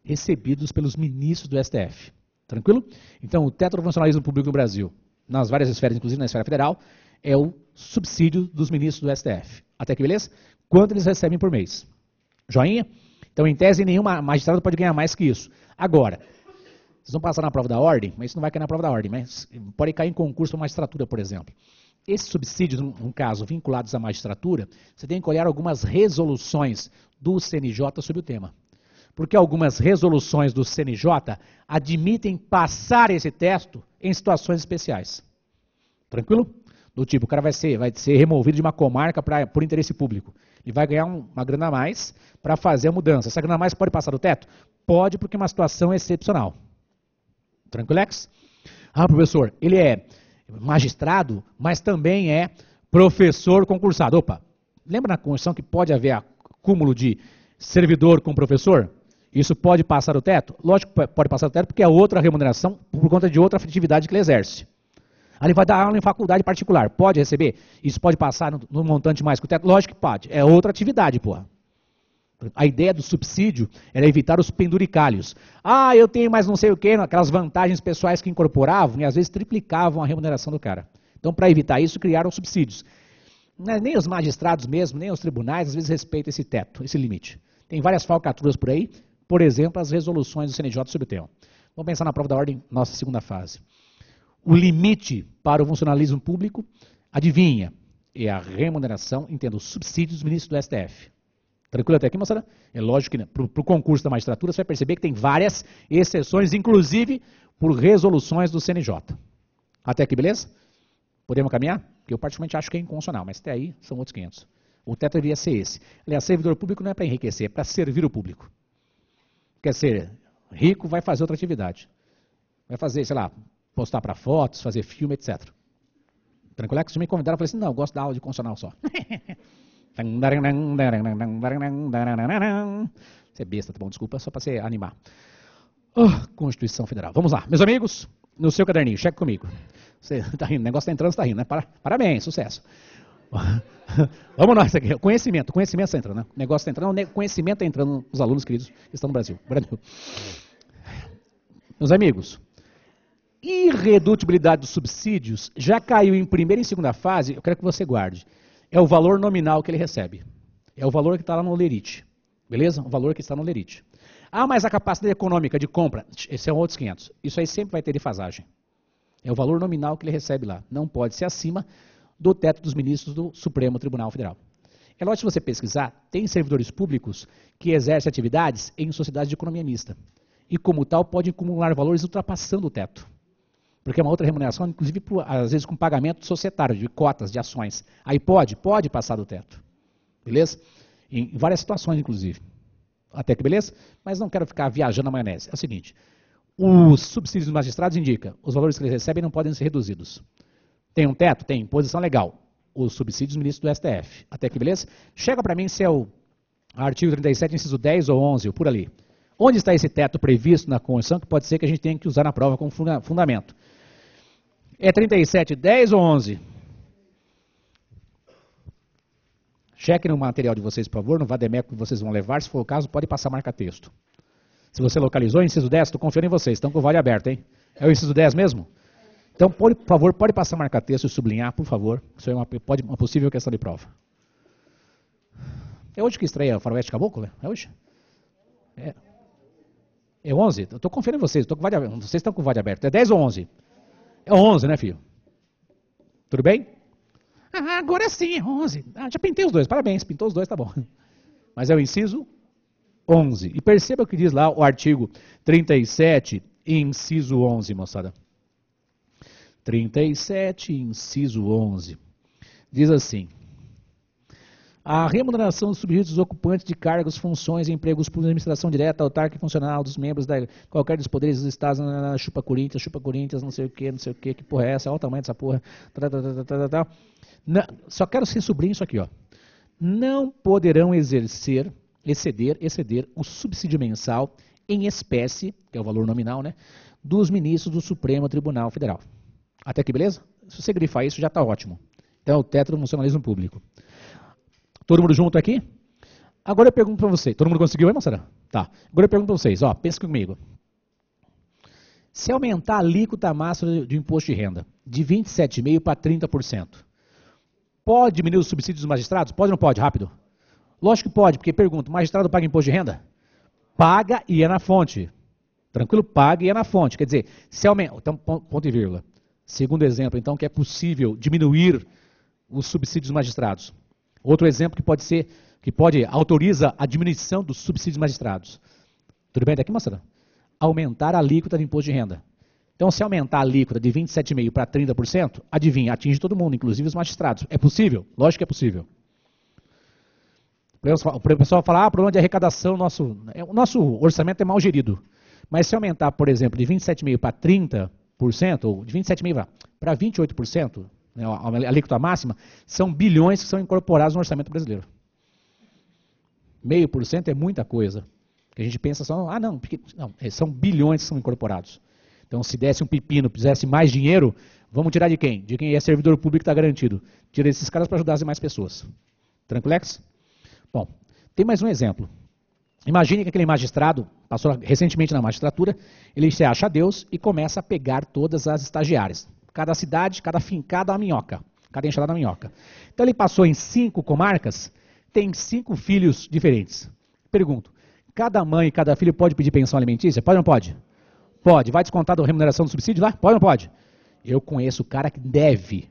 recebidos pelos ministros do STF. Tranquilo? Então, o teto do funcionalismo público no Brasil, nas várias esferas, inclusive na esfera federal, é o subsídio dos ministros do STF. Até aqui, beleza? Quanto eles recebem por mês? Joinha? Então, em tese, nenhum magistrado pode ganhar mais que isso. Agora, vocês vão passar na prova da ordem, mas isso não vai cair na prova da ordem, mas pode cair em concurso para magistratura, por exemplo. Esses subsídios, num caso, vinculados à magistratura, você tem que olhar algumas resoluções do CNJ sobre o tema. Porque algumas resoluções do CNJ admitem passar esse teto em situações especiais. Tranquilo? Do tipo, o cara vai ser removido de uma comarca por interesse público. Ele vai ganhar uma grana a mais para fazer a mudança. Essa grana a mais pode passar do teto? Pode, porque é uma situação excepcional. Tranquilex? Ah, professor, ele é magistrado, mas também é professor concursado. Opa, lembra na Constituição que pode haver acúmulo de servidor com professor? Isso pode passar o teto? Lógico que pode passar o teto porque é outra remuneração por conta de outra atividade que ele exerce. Aí ele vai dar aula em faculdade particular. Pode receber? Isso pode passar no montante mais que o teto? Lógico que pode. É outra atividade, porra. A ideia do subsídio era evitar os penduricalhos. Ah, eu tenho mais não sei o quê, aquelas vantagens pessoais que incorporavam e às vezes triplicavam a remuneração do cara. Então, para evitar isso, criaram subsídios. Nem os magistrados mesmo, nem os tribunais, às vezes respeitam esse teto, esse limite. Tem várias falcatruas por aí, por exemplo, as resoluções do CNJ sobre o tema. Vamos pensar na prova da ordem, nossa segunda fase. O limite para o funcionalismo público, adivinha, é a remuneração, entendo, os subsídios dos ministros do STF. Tranquilo até aqui, moçada? É lógico que para o concurso da magistratura você vai perceber que tem várias exceções, inclusive por resoluções do CNJ. Até aqui, beleza? Podemos caminhar? Eu particularmente acho que é inconstitucional, mas até aí são outros 500. O teto deveria ser esse. Aliás, servidor público não é para enriquecer, é para servir o público. Quer ser rico, vai fazer outra atividade. Vai fazer, sei lá, postar para fotos, fazer filme, etc. Tranquilo? Se me convidaram, eu falei assim, não, eu gosto da aula de constitucional só. Você é besta, tá bom? Desculpa, só para você animar. Constituição Federal. Vamos lá, meus amigos, no seu caderninho, cheque comigo. Você tá rindo, o negócio tá entrando, você tá rindo, né? Parabéns, sucesso. Vamos nós aqui. Conhecimento está entrando, né? O negócio está entrando, conhecimento está entrando nos alunos queridos que estão no Brasil. Meus amigos, irredutibilidade dos subsídios já caiu em primeira e segunda fase, eu quero que você guarde. É o valor nominal que ele recebe. É o valor que está lá no lerite. Beleza? O valor que está no lerite. Ah, mas a capacidade econômica de compra, esse é um outros 500. Isso aí sempre vai ter defasagem. É o valor nominal que ele recebe lá. Não pode ser acima do teto dos ministros do Supremo Tribunal Federal. É lógico que se você pesquisar, tem servidores públicos que exercem atividades em sociedades de economia mista. E como tal, podem acumular valores ultrapassando o teto. Porque é uma outra remuneração, inclusive, às vezes com pagamento societário, de cotas, de ações. Aí pode passar do teto. Beleza? Em várias situações, inclusive. Até que beleza? Mas não quero ficar viajando na maionese. É o seguinte, os subsídios dos magistrados indicam, os valores que eles recebem não podem ser reduzidos. Tem um teto? Tem. Imposição legal. os subsídios ministros do STF. Até aqui, beleza? Chega para mim se é o artigo 37, inciso 10 ou 11, ou por ali. Onde está esse teto previsto na Constituição, que pode ser que a gente tenha que usar na prova como fundamento? É 37, 10 ou 11? Cheque no material de vocês, por favor, no vademeco que vocês vão levar. Se for o caso, pode passar marca-texto. Se você localizou, inciso 10, estou confiando em vocês, estão com o vale aberto, hein? É o inciso 10 mesmo? Então, por favor, pode passar marca-texto e sublinhar, por favor. Isso é uma possível questão de prova. É hoje que estreia o Faroeste Caboclo, né? É hoje? É 11? Eu estou confiando em vocês, vocês estão com o vale aberto. É 10 ou 11? É 11, né, filho? Tudo bem? Ah, agora sim, é 11. Ah, já pintei os dois, parabéns, pintou os dois, tá bom. Mas é o inciso 11. E perceba o que diz lá o artigo 37, inciso 11, moçada. 37, inciso 11. Diz assim: a remuneração dos subsídios dos ocupantes de cargos, funções e empregos por administração direta, autárquica e funcional dos membros da qualquer dos poderes dos estados, chupa Corinthians, não sei o que porra é essa, olha o tamanho dessa porra. Não, só quero ser sublinho isso aqui, ó. Não poderão exceder o subsídio mensal em espécie, que é o valor nominal, né, dos ministros do Supremo Tribunal Federal. Até aqui, beleza? Se você grifar isso, já está ótimo. Então, é o teto do funcionalismo público. Todo mundo junto aqui? Agora eu pergunto para você. Todo mundo conseguiu, hein, moçada? Tá. Agora eu pergunto para vocês, ó, pensa comigo. Se aumentar a alíquota máxima de imposto de renda de 27,5% para 30%, pode diminuir os subsídios dos magistrados? Pode ou não pode? Rápido. Lógico que pode, porque pergunto, o magistrado paga imposto de renda? Paga e é na fonte. Tranquilo? Paga e é na fonte. Quer dizer, se aumenta... Então, ponto e vírgula. Segundo exemplo, então, que é possível diminuir os subsídios dos magistrados. Outro exemplo que autoriza a diminuição dos subsídios magistrados. Tudo bem daqui, moçada? Aumentar a alíquota de imposto de renda. Então, se aumentar a alíquota de 27,5% para 30%, adivinha, atinge todo mundo, inclusive os magistrados. É possível? Lógico que é possível. O pessoal fala, o problema de arrecadação, o nosso orçamento é mal gerido. Mas se aumentar, por exemplo, de 27,5% para 30%, ou de 27,5% para 28%, né, a alíquota máxima, são bilhões que são incorporados no orçamento brasileiro. 0,5% é muita coisa. Que a gente pensa só, são bilhões que são incorporados. Então, se desse um pepino, fizesse mais dinheiro, vamos tirar de quem? De quem é servidor público que está garantido. Tira esses caras para ajudar as demais pessoas. Tranquilex? Bom, tem mais um exemplo. Imagine que aquele magistrado passou recentemente na magistratura, ele se acha Deus e começa a pegar todas as estagiárias. Cada cidade, cada fincada, uma minhoca. Cada enxadada, uma minhoca. Então ele passou em 5 comarcas, tem 5 filhos diferentes. Pergunto, cada mãe e cada filho pode pedir pensão alimentícia? Pode ou não pode? Pode. Vai descontar da remuneração do subsídio lá? Pode ou não pode? Eu conheço o cara que deve.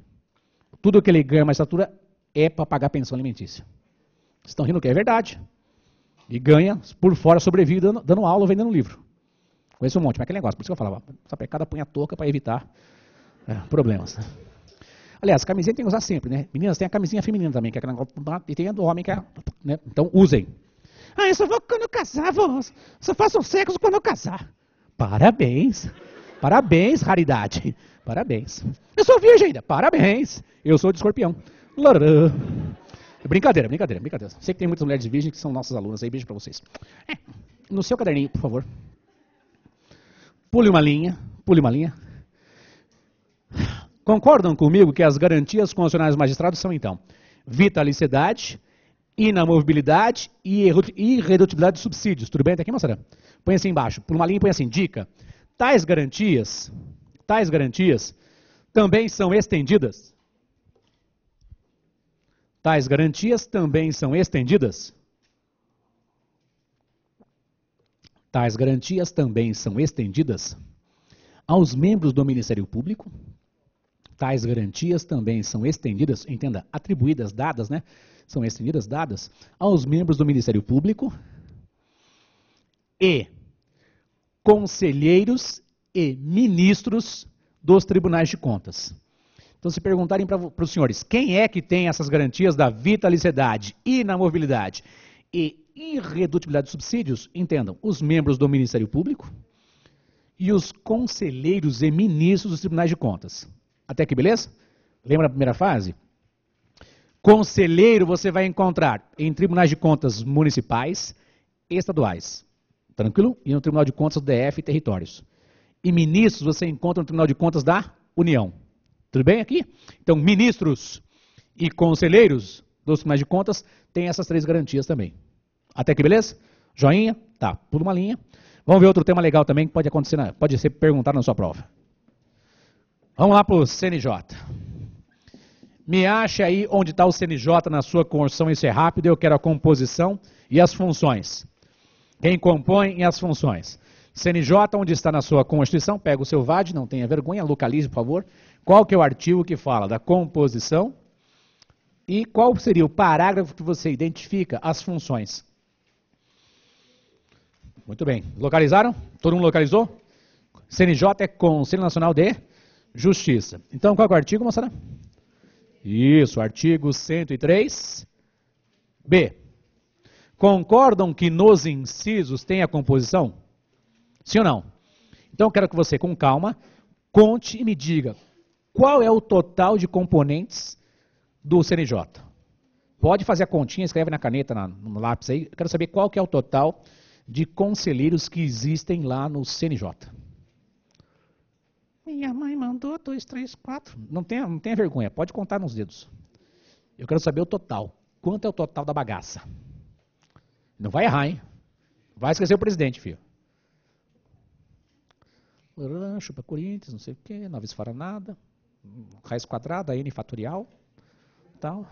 Tudo que ele ganha na magistratura é para pagar pensão alimentícia. Vocês estão rindo que é verdade. E ganha, por fora, sobrevive dando aula ou vendendo livro. Conheço um monte, mas aquele negócio. Por isso que eu falava, essa pecada põe a touca para evitar problemas. Aliás, camisinha tem que usar sempre, né? Meninas, tem a camisinha feminina também, que é aquele negócio, e tem a do homem, que é, né? Então, usem. Eu só vou quando eu casar, só faço sexo quando eu casar. Parabéns. Parabéns, raridade. Parabéns. Eu sou virgem ainda. Parabéns. Eu sou de escorpião. Larã. Brincadeira. Sei que tem muitas mulheres virgens que são nossas alunas aí. Beijo pra vocês. No seu caderninho, por favor. Pule uma linha. Concordam comigo que as garantias constitucionais dos magistrados são, então, vitaliciedade, inamovibilidade e irredutibilidade de subsídios. Tudo bem até aqui, moçada? Põe assim embaixo. Por uma linha, põe assim, dica. Tais garantias também são estendidas. Tais garantias também são estendidas. Tais garantias também são estendidas aos membros do Ministério Público. Tais garantias também são estendidas, entenda, atribuídas, dadas, né? São estendidas, dadas aos membros do Ministério Público e conselheiros e ministros dos tribunais de contas. Então, se perguntarem para os senhores, quem é que tem essas garantias da vitaliciedade, inamovibilidade e irredutibilidade de subsídios, entendam, os membros do Ministério Público e os conselheiros e ministros dos tribunais de contas. Até aqui, beleza? Lembra a primeira fase? Conselheiro você vai encontrar em tribunais de contas municipais e estaduais. Tranquilo? E no Tribunal de Contas do DF e territórios. E ministros você encontra no Tribunal de Contas da União. Tudo bem aqui? Então, ministros e conselheiros dos tribunais de contas têm essas 3 garantias também. Até aqui, beleza? Joinha? Tá, pula uma linha. Vamos ver outro tema legal também que pode acontecer, pode ser perguntado na sua prova. Vamos lá para o CNJ. Me acha aí onde está o CNJ na sua construção, isso é rápido, eu quero a composição e as funções. Quem compõe e as funções. CNJ, onde está na sua Constituição, pega o seu VAD, não tenha vergonha, localize, por favor. Qual que é o artigo que fala da composição e qual seria o parágrafo que você identifica as funções. Muito bem. Localizaram? Todo mundo localizou? CNJ é Conselho Nacional de Justiça. Então, qual é o artigo, moçada? Isso, artigo 103. B. Concordam que nos incisos tem a composição? Sim ou não? Então, eu quero que você, com calma, conte e me diga qual é o total de componentes do CNJ. Pode fazer a continha, escreve na caneta, no lápis aí. Eu quero saber qual que é o total de conselheiros que existem lá no CNJ. Minha mãe mandou 2, 3, 4. Não tenha vergonha, pode contar nos dedos. Eu quero saber o total. Quanto é o total da bagaça? Não vai errar, hein? Vai esquecer o presidente, filho. Chupa Corinthians, não sei o quê, 9 vezes fora nada. Raiz quadrada, N fatorial. Tal.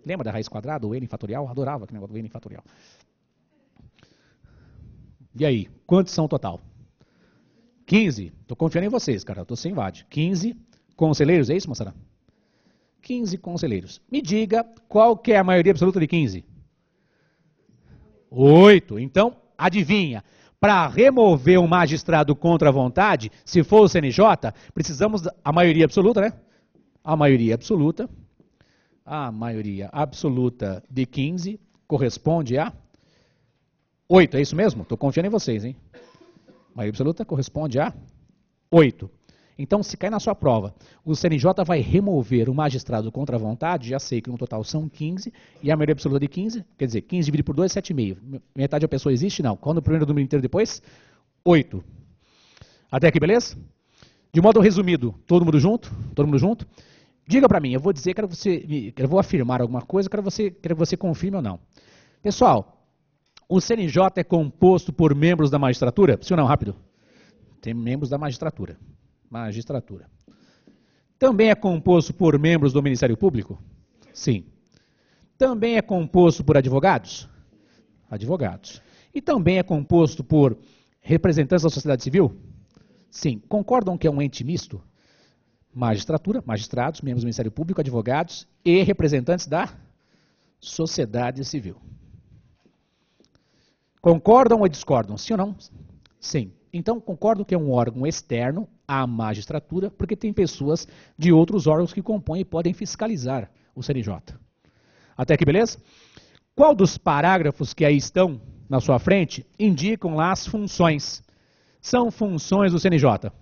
Lembra da raiz quadrada, o N fatorial? Adorava aquele negócio do N fatorial. E aí, quantos são o total? 15. Estou confiando em vocês, cara. Estou sem VAD. 15 conselheiros, é isso, moçada? 15 conselheiros. Me diga qual que é a maioria absoluta de 15? 8. Então, adivinha. Para remover um magistrado contra a vontade, se for o CNJ, precisamos da maioria absoluta, né? A maioria absoluta de 15 corresponde a 8, é isso mesmo? Estou confiando em vocês, hein? Maioria absoluta corresponde a 8. Então, se cair na sua prova, o CNJ vai remover o magistrado contra a vontade, já sei que no total são 15, e a maioria absoluta de 15, quer dizer, 15 dividido por 2 é 7,5. Metade da pessoa existe? Não. Qual é o primeiro número inteiro depois? 8. Até aqui, beleza? De modo resumido, todo mundo junto? Todo mundo junto? Diga para mim, eu vou dizer, eu vou afirmar alguma coisa, quero que você confirme ou não. Pessoal, o CNJ é composto por membros da magistratura? Sim ou não? Rápido. Tem membros da magistratura. Também é composto por membros do Ministério Público? Sim. Também é composto por advogados? Advogados. E também é composto por representantes da sociedade civil? Sim. Concordam que é um ente misto? Magistratura, magistrados, membros do Ministério Público, advogados e representantes da sociedade civil. Concordam ou discordam? Sim ou não? Sim. Então, concordo que é um órgão externo à magistratura, porque tem pessoas de outros órgãos que compõem e podem fiscalizar o CNJ. Até aqui, beleza? Qual dos parágrafos que aí estão na sua frente indicam lá as funções? São funções do CNJ.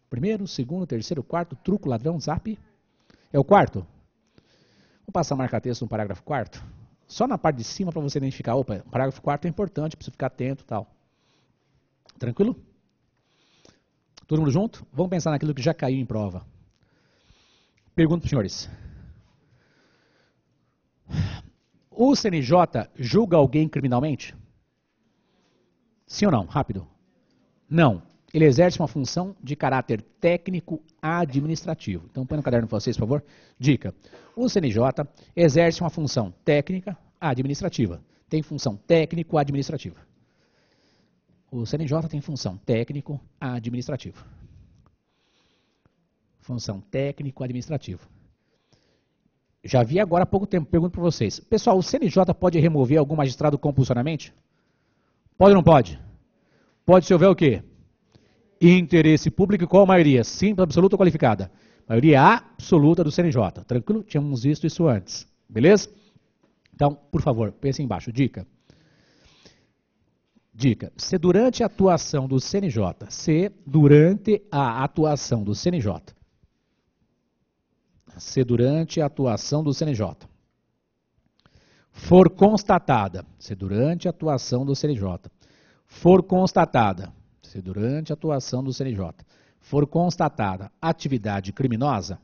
Primeiro, segundo, terceiro, quarto, truco, ladrão, zap. É o quarto? Vou passar a marca-texto no parágrafo quarto. Só na parte de cima para você identificar. Opa, o parágrafo quarto é importante, precisa ficar atento e tal. Tranquilo? Todo mundo junto? Vamos pensar naquilo que já caiu em prova. Pergunto para os senhores. O CNJ julga alguém criminalmente? Sim ou não? Rápido. Não. Ele exerce uma função de caráter técnico administrativo. Então, põe no caderno para vocês, por favor. Dica. O CNJ exerce uma função técnica administrativa. Tem função técnico-administrativa. O CNJ tem função técnico-administrativa. Função técnico-administrativa. Já vi agora há pouco tempo, pergunto para vocês. Pessoal, o CNJ pode remover algum magistrado compulsoriamente? Pode ou não pode? Pode se houver o quê? Interesse público e qual a maioria? Simples, absoluta ou qualificada? Maioria absoluta do CNJ. Tranquilo? Tínhamos visto isso antes. Beleza? Então, por favor, pense embaixo. Dica. Dica. Se durante a atuação do CNJ, se durante a atuação do CNJ for constatada, se durante a atuação do CNJ for constatada, se durante a atuação do CNJ for constatada atividade criminosa,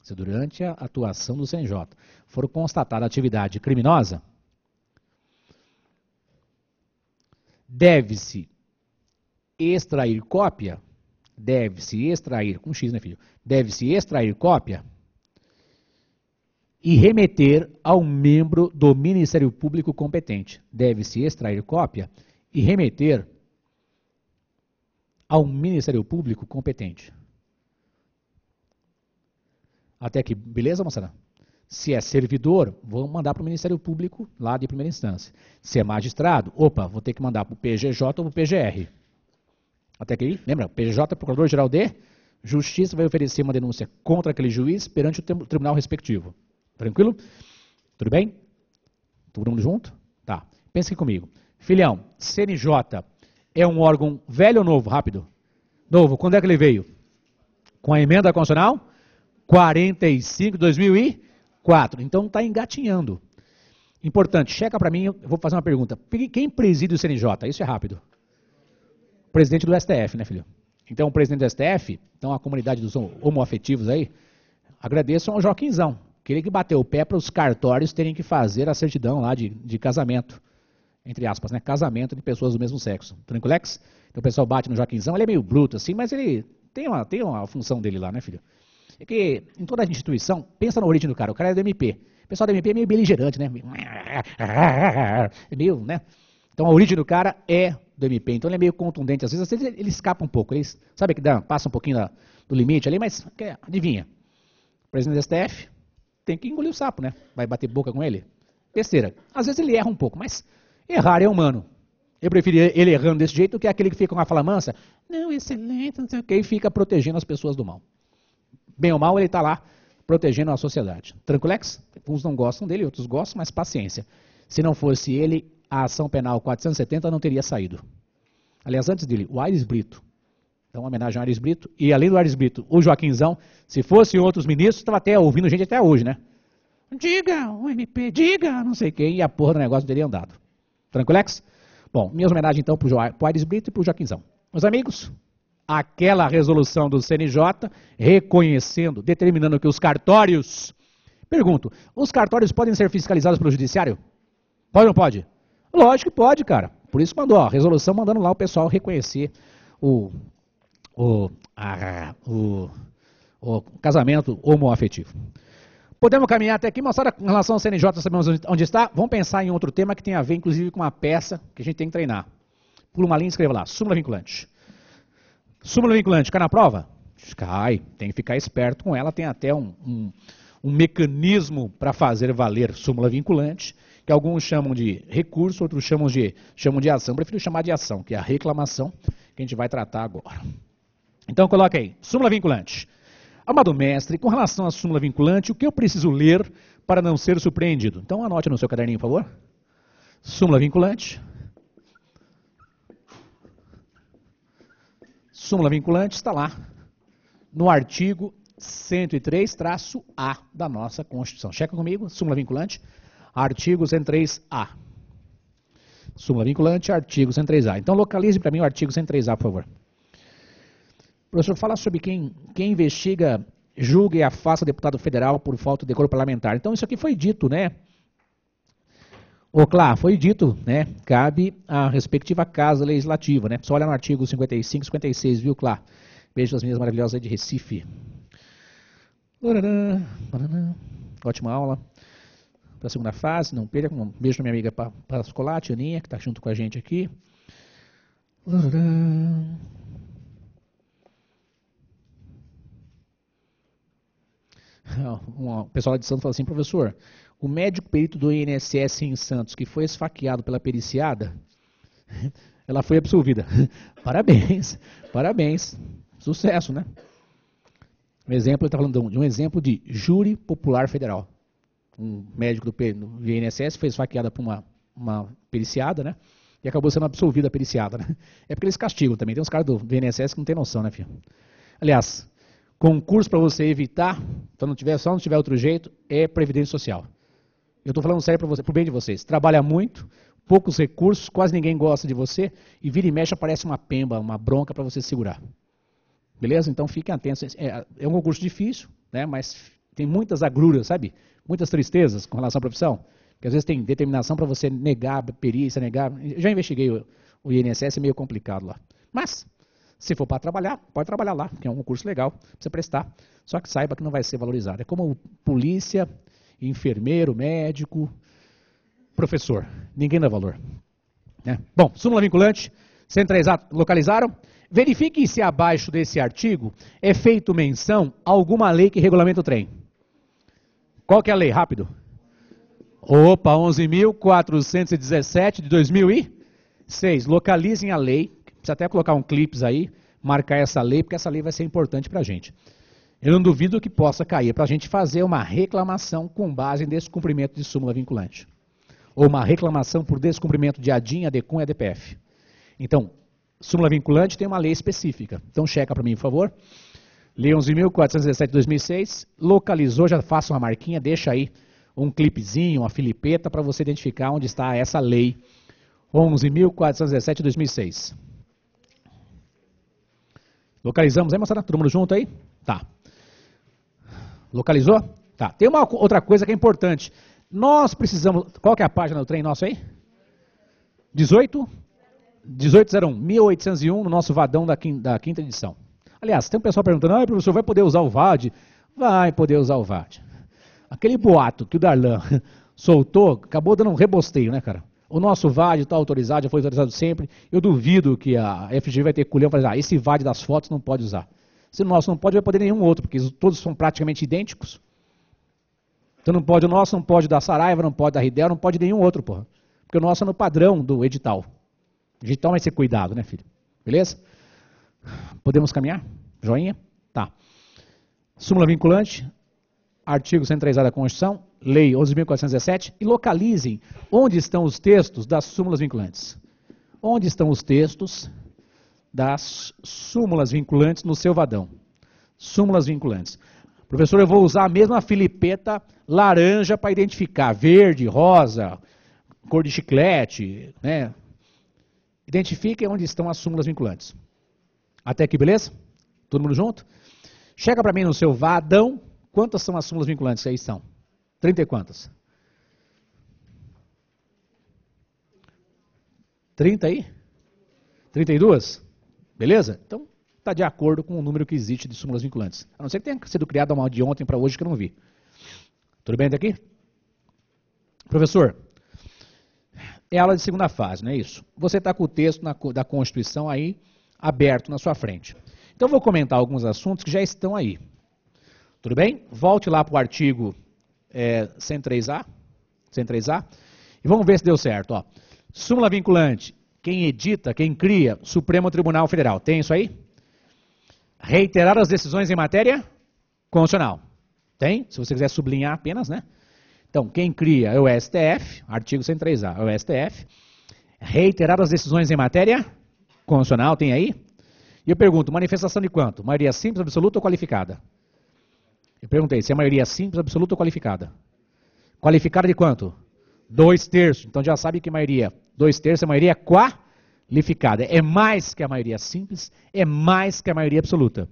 se durante a atuação do CNJ for constatada atividade criminosa, deve-se extrair cópia, deve-se extrair, com X, né, filho? Deve-se extrair cópia e remeter ao membro do Ministério Público competente. Deve-se extrair cópia e remeter ao Ministério Público competente. Até aqui, beleza, moçada? Se é servidor, vou mandar para o Ministério Público lá de primeira instância. Se é magistrado, opa, vou ter que mandar para o PGJ ou para o PGR. Até aqui, lembra? PGJ, Procurador-Geral de Justiça, vai oferecer uma denúncia contra aquele juiz perante o tribunal respectivo. Tranquilo? Tudo bem? Todo mundo junto? Tá. Pensa aqui comigo. Filhão, CNJ é um órgão velho ou novo? Rápido. Novo. Quando é que ele veio? Com a emenda constitucional? 45 de 2004. Então está engatinhando. Importante, checa para mim, eu vou fazer uma pergunta. Quem preside o CNJ? Isso é rápido. Presidente do STF, né, filho? Então, o presidente do STF, então a comunidade dos homoafetivos aí, agradeçam ao Joaquinzão. Aquele que bateu o pé para os cartórios terem que fazer a certidão lá de casamento. Entre aspas, né? Casamento de pessoas do mesmo sexo. Tranquilex? Então o pessoal bate no Joaquinzão, ele é meio bruto assim, mas ele tem uma função dele lá, né, filho? É que em toda a instituição, pensa na origem do cara. O cara é do MP. O pessoal do MP é meio beligerante, né? É meio, né? Então a origem do cara é do MP. Então ele é meio contundente. Às vezes ele escapa um pouco. Ele sabe que passa um pouquinho do limite ali, mas adivinha. O presidente do STF tem que engolir o sapo, né? Vai bater boca com ele. Besteira. Às vezes ele erra um pouco, mas errar é humano. Eu preferia ele errando desse jeito do que aquele que fica com a fala mansa. Não, excelente, não sei o que, e fica protegendo as pessoas do mal. Bem ou mal, ele está lá protegendo a sociedade. Tranquilex? Uns não gostam dele, outros gostam, mas paciência. Se não fosse ele, a ação penal 470 não teria saído. Aliás, antes dele, o Aires Brito. Então, uma homenagem ao Aires Brito. E além do Aires Brito, o Joaquinzão, se fossem outros ministros, estava até ouvindo gente até hoje, né? Diga, o MP, diga, não sei quem, e a porra do negócio teria andado. Tranquilex? Bom, minhas homenagens então para o Aires Brito e para o Joaquinzão. Meus amigos, aquela resolução do CNJ reconhecendo, determinando que os cartórios... Pergunto, os cartórios podem ser fiscalizados pelo judiciário? Pode ou não pode? Lógico que pode, cara. Por isso mandou a resolução mandando lá o pessoal reconhecer o casamento homoafetivo. Podemos caminhar até aqui, moçada, com relação ao CNJ, sabemos onde está. Vamos pensar em outro tema que tem a ver, inclusive, com uma peça que a gente tem que treinar. Pula uma linha e escreva lá, súmula vinculante. Súmula vinculante, cai na prova? Cai, tem que ficar esperto com ela, tem até um mecanismo para fazer valer súmula vinculante, que alguns chamam de recurso, outros chamam de ação. Eu prefiro chamar de ação, que é a reclamação, que a gente vai tratar agora. Então, coloca aí, súmula vinculante. Amado mestre, com relação à súmula vinculante, o que eu preciso ler para não ser surpreendido? Então, anote no seu caderninho, por favor. Súmula vinculante. Súmula vinculante está lá, no artigo 103-A da nossa Constituição. Checa comigo, súmula vinculante, artigo 103A. Súmula vinculante, artigo 103A. Então, localize para mim o artigo 103A, por favor. Professor, fala sobre quem investiga, julga e afasta deputado federal por falta de decoro parlamentar. Então, isso aqui foi dito, né? Claro, foi dito, né? Cabe à respectiva casa legislativa, né? Só olha no artigo 55 e 56, viu, Clá? Beijo das minhas maravilhosas aí de Recife. Ótima aula. Para a segunda fase, não perca. Um beijo na minha amiga Pascolati, Aninha, que está junto com a gente aqui. O pessoal de Santos fala assim, professor, o médico perito do INSS em Santos, que foi esfaqueado pela periciada, ela foi absolvida. Parabéns, parabéns. Sucesso, né? Um exemplo, ele está falando de um exemplo de júri popular federal. Um médico do INSS foi esfaqueado por uma periciada, né? E acabou sendo absolvida a periciada, né? É porque eles castigam também. Tem uns caras do INSS que não tem noção, né, filho? Aliás, concurso para você evitar Então, só não tiver outro jeito, é Previdência Social. Eu estou falando sério para você, pro bem de vocês. Trabalha muito, poucos recursos, quase ninguém gosta de você, e vira e mexe aparece uma pemba, uma bronca para você segurar. Beleza? Então fiquem atentos. É um concurso difícil, né? Mas tem muitas agruras, sabe? Muitas tristezas com relação à profissão. Que às vezes tem determinação para você negar a perícia, negar. Eu já investiguei o INSS, é meio complicado lá. Mas, se for para trabalhar, pode trabalhar lá, que é um concurso legal para você prestar. Só que saiba que não vai ser valorizado. É como polícia, enfermeiro, médico, professor. Ninguém dá valor. Né? Bom, súmula vinculante, centralizado, localizaram? Verifique se abaixo desse artigo é feito menção a alguma lei que regulamenta o trem. Qual que é a lei? Rápido. Opa, 11.417 de 2006. Localizem a lei. Precisa até colocar um clipes aí, marcar essa lei, porque essa lei vai ser importante para a gente. Eu não duvido que possa cair para a gente fazer uma reclamação com base em descumprimento de súmula vinculante. Ou uma reclamação por descumprimento de ADIM, ADCOM e ADPF. Então, súmula vinculante tem uma lei específica. Então, checa para mim, por favor. Lei 11.417 de 2006. Localizou, já faça uma marquinha, deixa aí um clipezinho, uma filipeta, para você identificar onde está essa lei 11.417 de 2006. Localizamos aí, moçada? Todo mundo junto aí? Tá. Localizou? Tá. Tem uma outra coisa que é importante. Nós precisamos... Qual que é a página do trem nosso aí? 1801, 1801, no nosso vadão da quinta edição. Aliás, tem um pessoal perguntando, professor, vai poder usar o VAD? Vai poder usar o VAD. Aquele boato que o Darlan soltou, acabou dando um rebosteio, né, cara? O nosso VAD está autorizado, já foi autorizado sempre. Eu duvido que a FG vai ter culhão para dizer, esse VAD das fotos não pode usar. Se o nosso não pode, vai poder nenhum outro, porque todos são praticamente idênticos. Então não pode o nosso, não pode da Saraiva, não pode da Ridel, não pode nenhum outro, porra. Porque o nosso é no padrão do edital. O edital vai ser cuidado, né, filho? Beleza? Podemos caminhar? Joinha? Tá. Súmula vinculante, artigo 103A da Constituição, Lei 11.417, e localizem onde estão os textos das súmulas vinculantes. Onde estão os textos das súmulas vinculantes no seu vadão? Súmulas vinculantes. Professor, eu vou usar a mesma filipeta laranja para identificar verde, rosa, cor de chiclete, né? Identifiquem onde estão as súmulas vinculantes. Até aqui, beleza? Todo mundo junto? Chega para mim no seu vadão, quantas são as súmulas vinculantes que aí são? 30 e quantas? 30 aí? 32? Beleza? Então, está de acordo com o número que existe de súmulas vinculantes. A não ser que tenha sido criada uma de ontem para hoje que eu não vi. Tudo bem até aqui? Professor, é aula de segunda fase, não é isso? Você está com o texto da Constituição aí aberto na sua frente. Então, eu vou comentar alguns assuntos que já estão aí. Tudo bem? Volte lá para o artigo 103A, e vamos ver se deu certo. Ó. Súmula vinculante, quem edita, quem cria, Supremo Tribunal Federal. Tem isso aí? Reiterar as decisões em matéria constitucional. Tem? Se você quiser sublinhar apenas, né? Então, quem cria é o STF, artigo 103A, é o STF. Reiterar as decisões em matéria constitucional, tem aí? E eu pergunto, manifestação de quanto? Maioria simples, absoluta ou qualificada? Eu perguntei, se é maioria simples, absoluta ou qualificada? Qualificada de quanto? 2/3. Então já sabe que maioria 2/3 é maioria qualificada. É mais que a maioria simples, é mais que a maioria absoluta.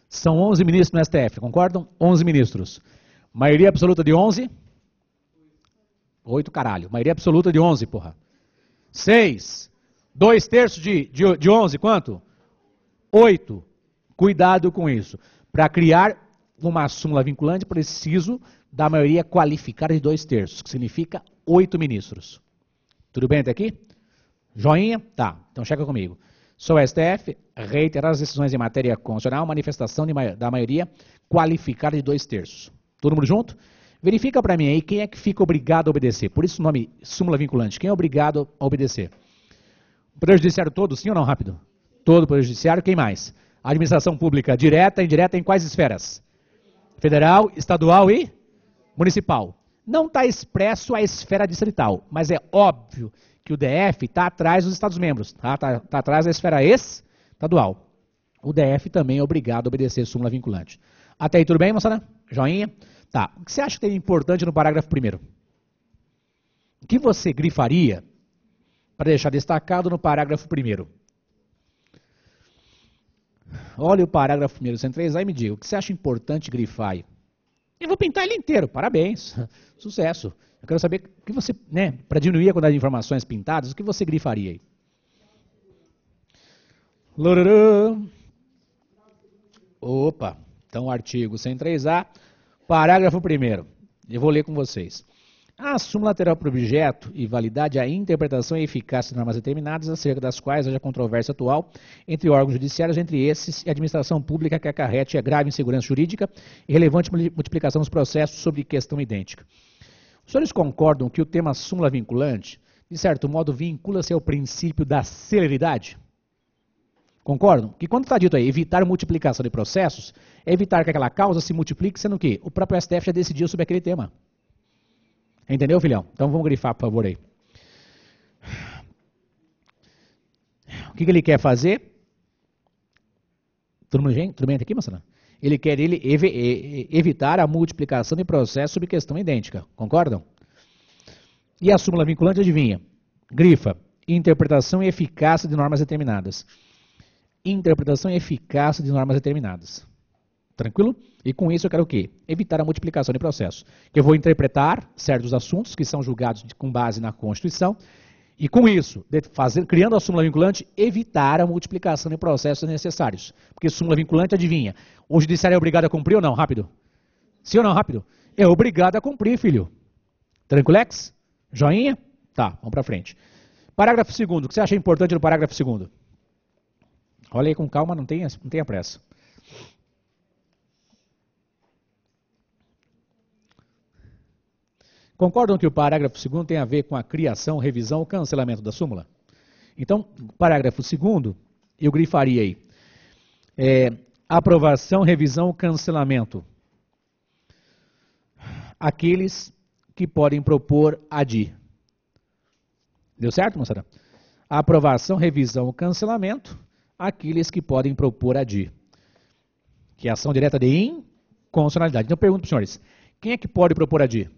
São 11 ministros no STF, concordam? 11 ministros. Maioria absoluta de 11? 8, caralho. Maioria absoluta de 11, porra. 6. 2/3 de 11, quanto? 8. Cuidado com isso. Para criar uma súmula vinculante, preciso da maioria qualificada de 2/3, que significa 8 ministros. Tudo bem até aqui? Joinha? Tá. Então checa comigo. Sou STF, reiterar as decisões em matéria constitucional, manifestação da maioria qualificada de 2/3. Todo mundo junto? Verifica para mim aí quem é que fica obrigado a obedecer. Por isso o nome súmula vinculante. Quem é obrigado a obedecer? O Poder Judiciário todo, sim ou não? Rápido. Todo o Poder Judiciário, quem mais? A administração pública direta e indireta em quais esferas? Federal, estadual e municipal. Não está expresso a esfera distrital, mas é óbvio que o DF está atrás dos Estados-membros, tá atrás da esfera estadual. O DF também é obrigado a obedecer súmula vinculante. Até aí tudo bem, moçada? Joinha? Tá. O que você acha que tem importante no parágrafo primeiro? O que você grifaria para deixar destacado no parágrafo primeiro? Olha o parágrafo primeiro, 103A e me diga, o que você acha importante grifar aí? Eu vou pintar ele inteiro, parabéns, sucesso. Eu quero saber o que você, né, para diminuir a quantidade de informações pintadas, o que você grifaria aí? Lororô. Opa, então artigo 103A, parágrafo 1º. Eu vou ler com vocês. A súmula terá por objeto e validade a interpretação e eficácia de normas determinadas, acerca das quais haja controvérsia atual entre órgãos judiciários, entre esses e a administração pública que acarrete a grave insegurança jurídica e relevante multiplicação dos processos sobre questão idêntica. Os senhores concordam que o tema súmula vinculante, de certo modo, vincula-se ao princípio da celeridade? Concordam? Que quando está dito aí, evitar multiplicação de processos, é evitar que aquela causa se multiplique, sendo que o próprio STF já decidiu sobre aquele tema. Entendeu, filhão? Então vamos grifar, por favor, aí. O que ele quer fazer? Tudo bem até aqui, moçada? Ele quer evitar a multiplicação de processos sobre questão idêntica. Concordam? E a súmula vinculante, adivinha? Grifa. Interpretação e eficácia de normas determinadas. Interpretação e eficácia de normas determinadas. Tranquilo? E com isso eu quero o quê? Evitar a multiplicação de processos. Que eu vou interpretar certos assuntos que são julgados com base na Constituição e com isso, criando a súmula vinculante, evitar a multiplicação de processos necessários. Porque súmula vinculante, adivinha? O judiciário é obrigado a cumprir ou não? Rápido. Sim ou não? Rápido. É obrigado a cumprir, filho. Tranquilex? Joinha? Tá, vamos pra frente. Parágrafo 2º. O que você acha importante no parágrafo 2º? Olha aí com calma, não tenha pressa. Concordam que o parágrafo 2º tem a ver com a criação, revisão ou cancelamento da súmula? Então, parágrafo 2º, eu grifaria aí. Aprovação, revisão ou cancelamento. Aqueles que podem propor ADI. Deu certo, moçada? Aprovação, revisão ou cancelamento. Aqueles que podem propor ADI. Que é ação direta de inconstitucionalidade. Então, eu pergunto para os senhores, quem é que pode propor ADI?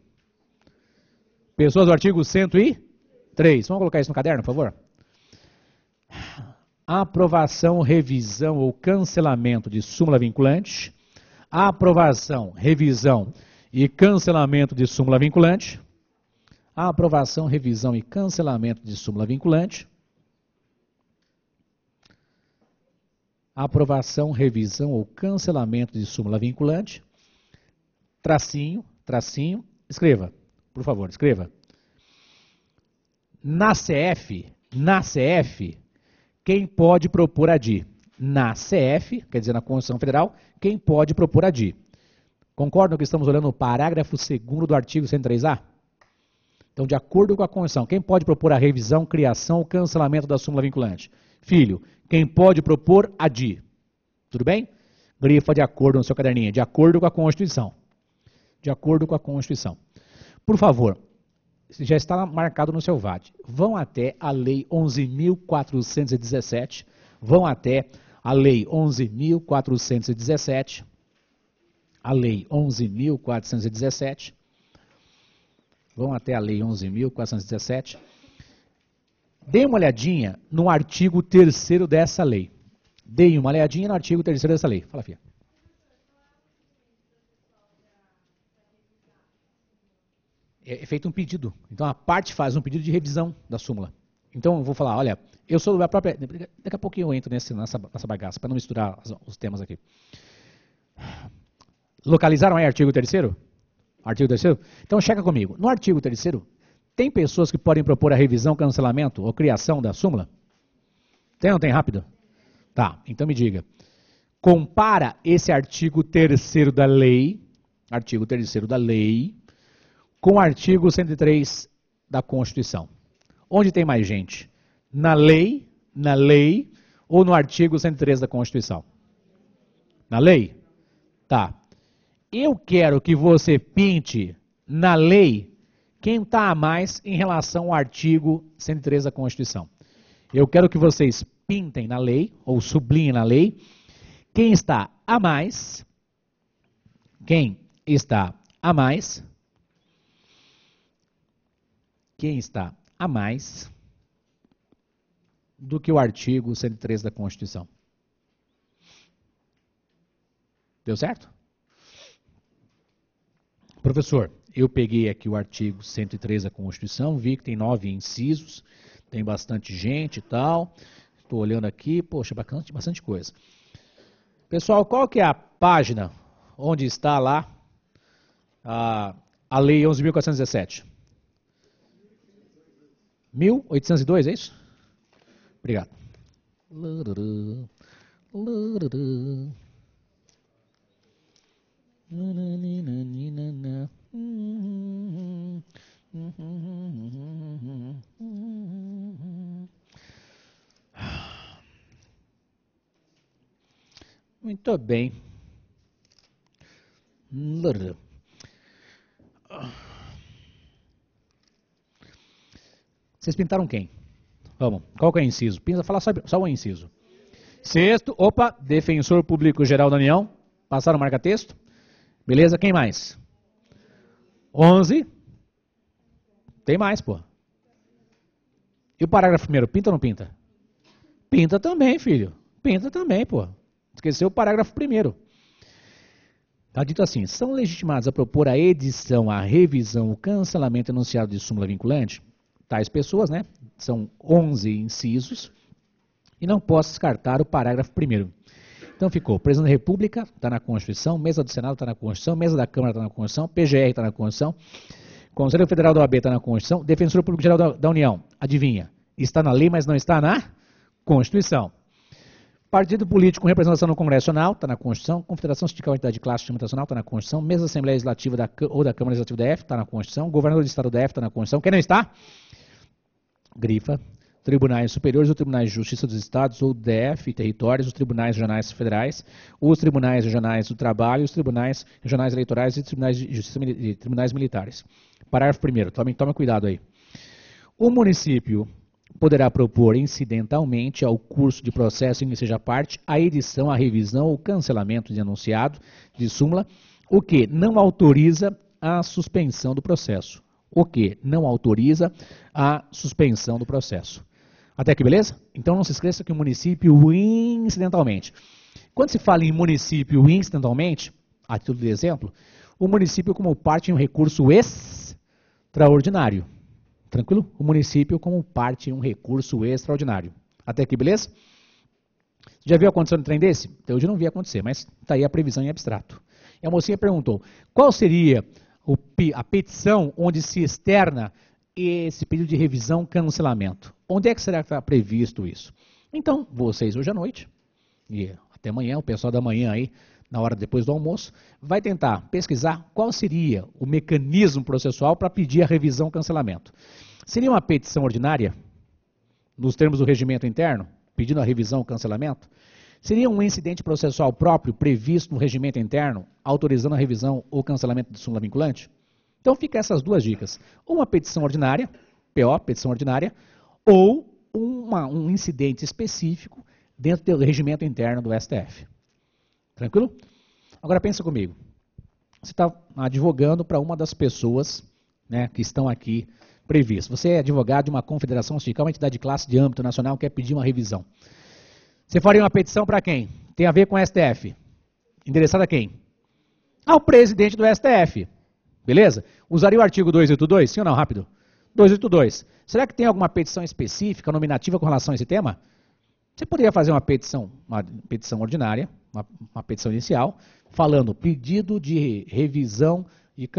Pessoas do artigo 103. Vamos colocar isso no caderno, por favor? Aprovação, revisão ou cancelamento de súmula vinculante. Aprovação, revisão e cancelamento de súmula vinculante. Aprovação, revisão e cancelamento de súmula vinculante. Aprovação, revisão ou cancelamento de súmula vinculante. Tracinho, escreva. Por favor, escreva. Na CF, quem pode propor ADI? Na CF, quer dizer, na Constituição Federal, quem pode propor ADI? Concordam que estamos olhando o parágrafo 2º do artigo 103A? Então, de acordo com a Constituição, quem pode propor a revisão, criação ou cancelamento da súmula vinculante? Filho, quem pode propor ADI? Tudo bem? Grifa de acordo no seu caderninho, de acordo com a Constituição. De acordo com a Constituição. Por favor, já está marcado no seu VAD. Vão até a Lei 11.417. Vão até a Lei 11.417. A Lei 11.417. Vão até a Lei 11.417. Deem uma olhadinha no artigo 3º dessa lei. Deem uma olhadinha no artigo 3º dessa lei. Fala, filha. É feito um pedido. Então, a parte faz um pedido de revisão da súmula. Então, eu vou falar, olha, eu sou da própria... Daqui a pouquinho eu entro nessa bagaça, para não misturar os temas aqui. Localizaram aí artigo 3º? Artigo 3º? Então, checa comigo. No artigo 3º, tem pessoas que podem propor a revisão, cancelamento ou criação da súmula? Tem ou não tem? Rápido? Tá, então me diga. Compara esse artigo 3º da lei, com o artigo 103 da Constituição. Onde tem mais gente? Na lei ou no artigo 103 da Constituição? Na lei? Tá. Eu quero que você pinte na lei quem está a mais em relação ao artigo 103 da Constituição. Eu quero que vocês pintem na lei, ou sublinhem na lei, quem está a mais Quem está a mais? Quem está a mais do que o artigo 103 da Constituição? Deu certo? Professor, eu peguei aqui o artigo 103 da Constituição, vi que tem 9 incisos, tem bastante gente e tal. Estou olhando aqui, poxa, bastante coisa. Pessoal, qual que é a página onde está lá a Lei 11.417? 1802, é isso? Obrigado. Muito bem. Vocês pintaram quem? Vamos. Qual que é o inciso? Pinta, fala só o inciso. Sexto, opa, Defensor Público Geral da União. Passaram o marca-texto? Beleza, quem mais? 11. Tem mais, pô. E o parágrafo primeiro, pinta ou não pinta? Pinta também, filho. Pinta também, pô. Esqueceu o parágrafo primeiro. Está dito assim, são legitimados a propor a edição, a revisão, o cancelamento enunciado de súmula vinculante, tais pessoas, né? São 11 incisos, e não posso descartar o parágrafo primeiro. Então ficou, Presidente da República está na Constituição, Mesa do Senado está na Constituição, Mesa da Câmara está na Constituição, PGR está na Constituição, Conselho Federal da OAB está na Constituição, Defensor Público Geral da União, adivinha, está na lei, mas não está na Constituição. Partido político com representação no Congresso Nacional, está na Constituição. Confederação Sindical Entidade de Classe Nacional, está na Constituição. Mesa da Assembleia Legislativa ou da Câmara Legislativa da DF, está na Constituição. Governador do Estado da DF, está na Constituição. Quem não está? Grifa. Tribunais superiores ou tribunais de justiça dos estados ou DF, territórios, os tribunais regionais federais, os tribunais regionais do trabalho, os tribunais regionais eleitorais e tribunais de justiça e tribunais militares. Parágrafo 1º, tome cuidado aí. O município poderá propor incidentalmente ao curso de processo em que seja parte a edição, a revisão ou cancelamento de enunciado de súmula, o que não autoriza a suspensão do processo. O que não autoriza a suspensão do processo. Até aqui, beleza? Então não se esqueça que o município incidentalmente. Quando se fala em município incidentalmente, a título de exemplo, o município como parte em um recurso extraordinário. Tranquilo? O município como parte em um recurso extraordinário. Até aqui, beleza? Já viu acontecer um trem desse? Até hoje eu não vi acontecer, mas está aí a previsão em abstrato. E a mocinha perguntou, qual seria a petição onde se externa esse pedido de revisão, cancelamento? Onde é que será que está previsto isso? Então, vocês hoje à noite, e até amanhã, o pessoal da manhã aí, na hora depois do almoço, vai tentar pesquisar qual seria o mecanismo processual para pedir a revisão, cancelamento. Seria uma petição ordinária, nos termos do regimento interno, pedindo a revisão ou cancelamento? Seria um incidente processual próprio previsto no regimento interno, autorizando a revisão ou cancelamento de súmula vinculante? Então fica essas duas dicas. Uma petição ordinária, PO, petição ordinária, ou um incidente específico dentro do regimento interno do STF. Tranquilo? Agora pensa comigo. Você está advogando para uma das pessoas, né, que estão aqui previstas. Você é advogado de uma confederação sindical, uma entidade de classe de âmbito nacional, quer pedir uma revisão. Você faria uma petição para quem? Tem a ver com o STF. Endereçada a quem? Ao presidente do STF. Beleza? Usaria o artigo 282? Sim ou não? Rápido. 282. Será que tem alguma petição específica, nominativa com relação a esse tema? Você poderia fazer uma petição ordinária, uma petição inicial, falando pedido de revisão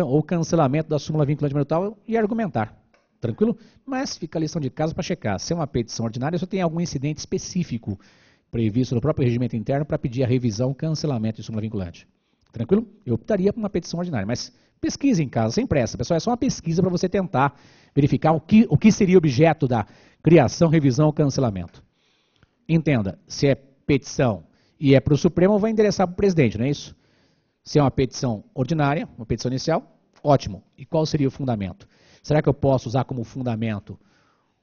ou cancelamento da súmula vinculante minutal e argumentar. Tranquilo? Mas fica a lição de casa para checar. Se é uma petição ordinária, só tem algum incidente específico previsto no próprio regimento interno para pedir a revisão, cancelamento de súmula vinculante. Tranquilo? Eu optaria por uma petição ordinária, mas pesquise em casa, sem pressa. Pessoal, é só uma pesquisa para você tentar verificar o que seria objeto da criação, revisão ou cancelamento. Entenda, se é petição e é para o Supremo, vai endereçar para o presidente, não é isso? Se é uma petição ordinária, uma petição inicial, ótimo. E qual seria o fundamento? Será que eu posso usar como fundamento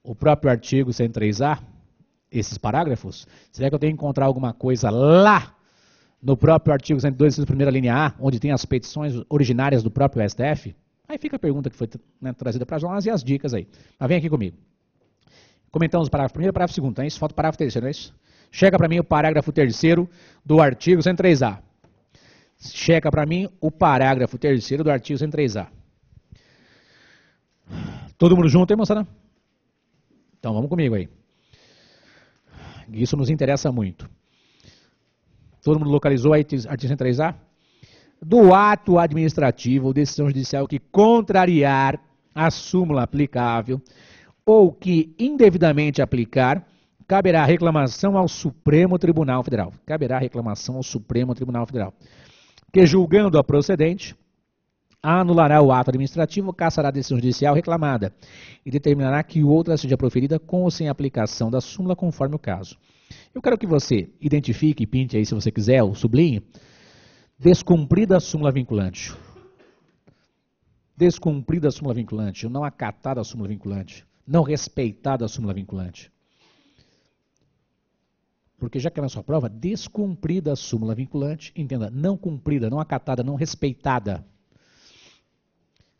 o próprio artigo 103A, esses parágrafos? Será que eu tenho que encontrar alguma coisa lá no próprio artigo 102, inciso 1ª linha A, onde tem as petições originárias do próprio STF? Aí fica a pergunta que foi, né, trazida para nós e as dicas aí. Mas vem aqui comigo. Comentamos o parágrafo 1º e o parágrafo 2º, não é isso? Falta o parágrafo 3º, não é isso? Chega para mim o parágrafo 3º do artigo 103A. Checa para mim o parágrafo 3º do artigo 103A. Todo mundo junto, hein, moçada? Então vamos comigo aí. Isso nos interessa muito. Todo mundo localizou aí artigo 103A? Do ato administrativo ou decisão judicial que contrariar a súmula aplicável ou que indevidamente aplicar, caberá reclamação ao Supremo Tribunal Federal. Caberá reclamação ao Supremo Tribunal Federal, que, julgando a procedente, anulará o ato administrativo, cassará a decisão judicial reclamada e determinará que outra seja proferida com ou sem aplicação da súmula, conforme o caso. Eu quero que você identifique e pinte aí, se você quiser, ou sublinhe, descumprida a súmula vinculante. Descumprida a súmula vinculante, não acatada a súmula vinculante, não respeitada a súmula vinculante. Porque já que é na sua prova, descumprida a súmula vinculante, entenda, não cumprida, não acatada, não respeitada.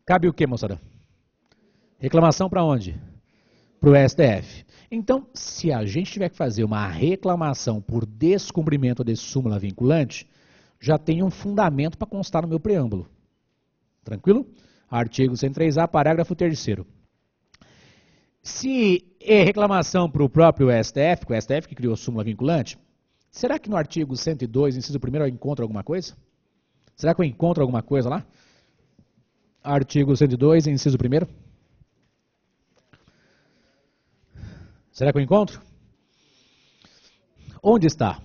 Cabe o quê, moçada? Reclamação para onde? Para o STF. Então, se a gente tiver que fazer uma reclamação por descumprimento de súmula vinculante, já tem um fundamento para constar no meu preâmbulo. Tranquilo? Artigo 103A, parágrafo 3º. Se é reclamação para o próprio STF, o STF que criou a súmula vinculante, será que no artigo 102, inciso 1º, eu encontro alguma coisa? Será que eu encontro alguma coisa lá? Artigo 102, inciso 1º. Será que eu encontro? Onde está?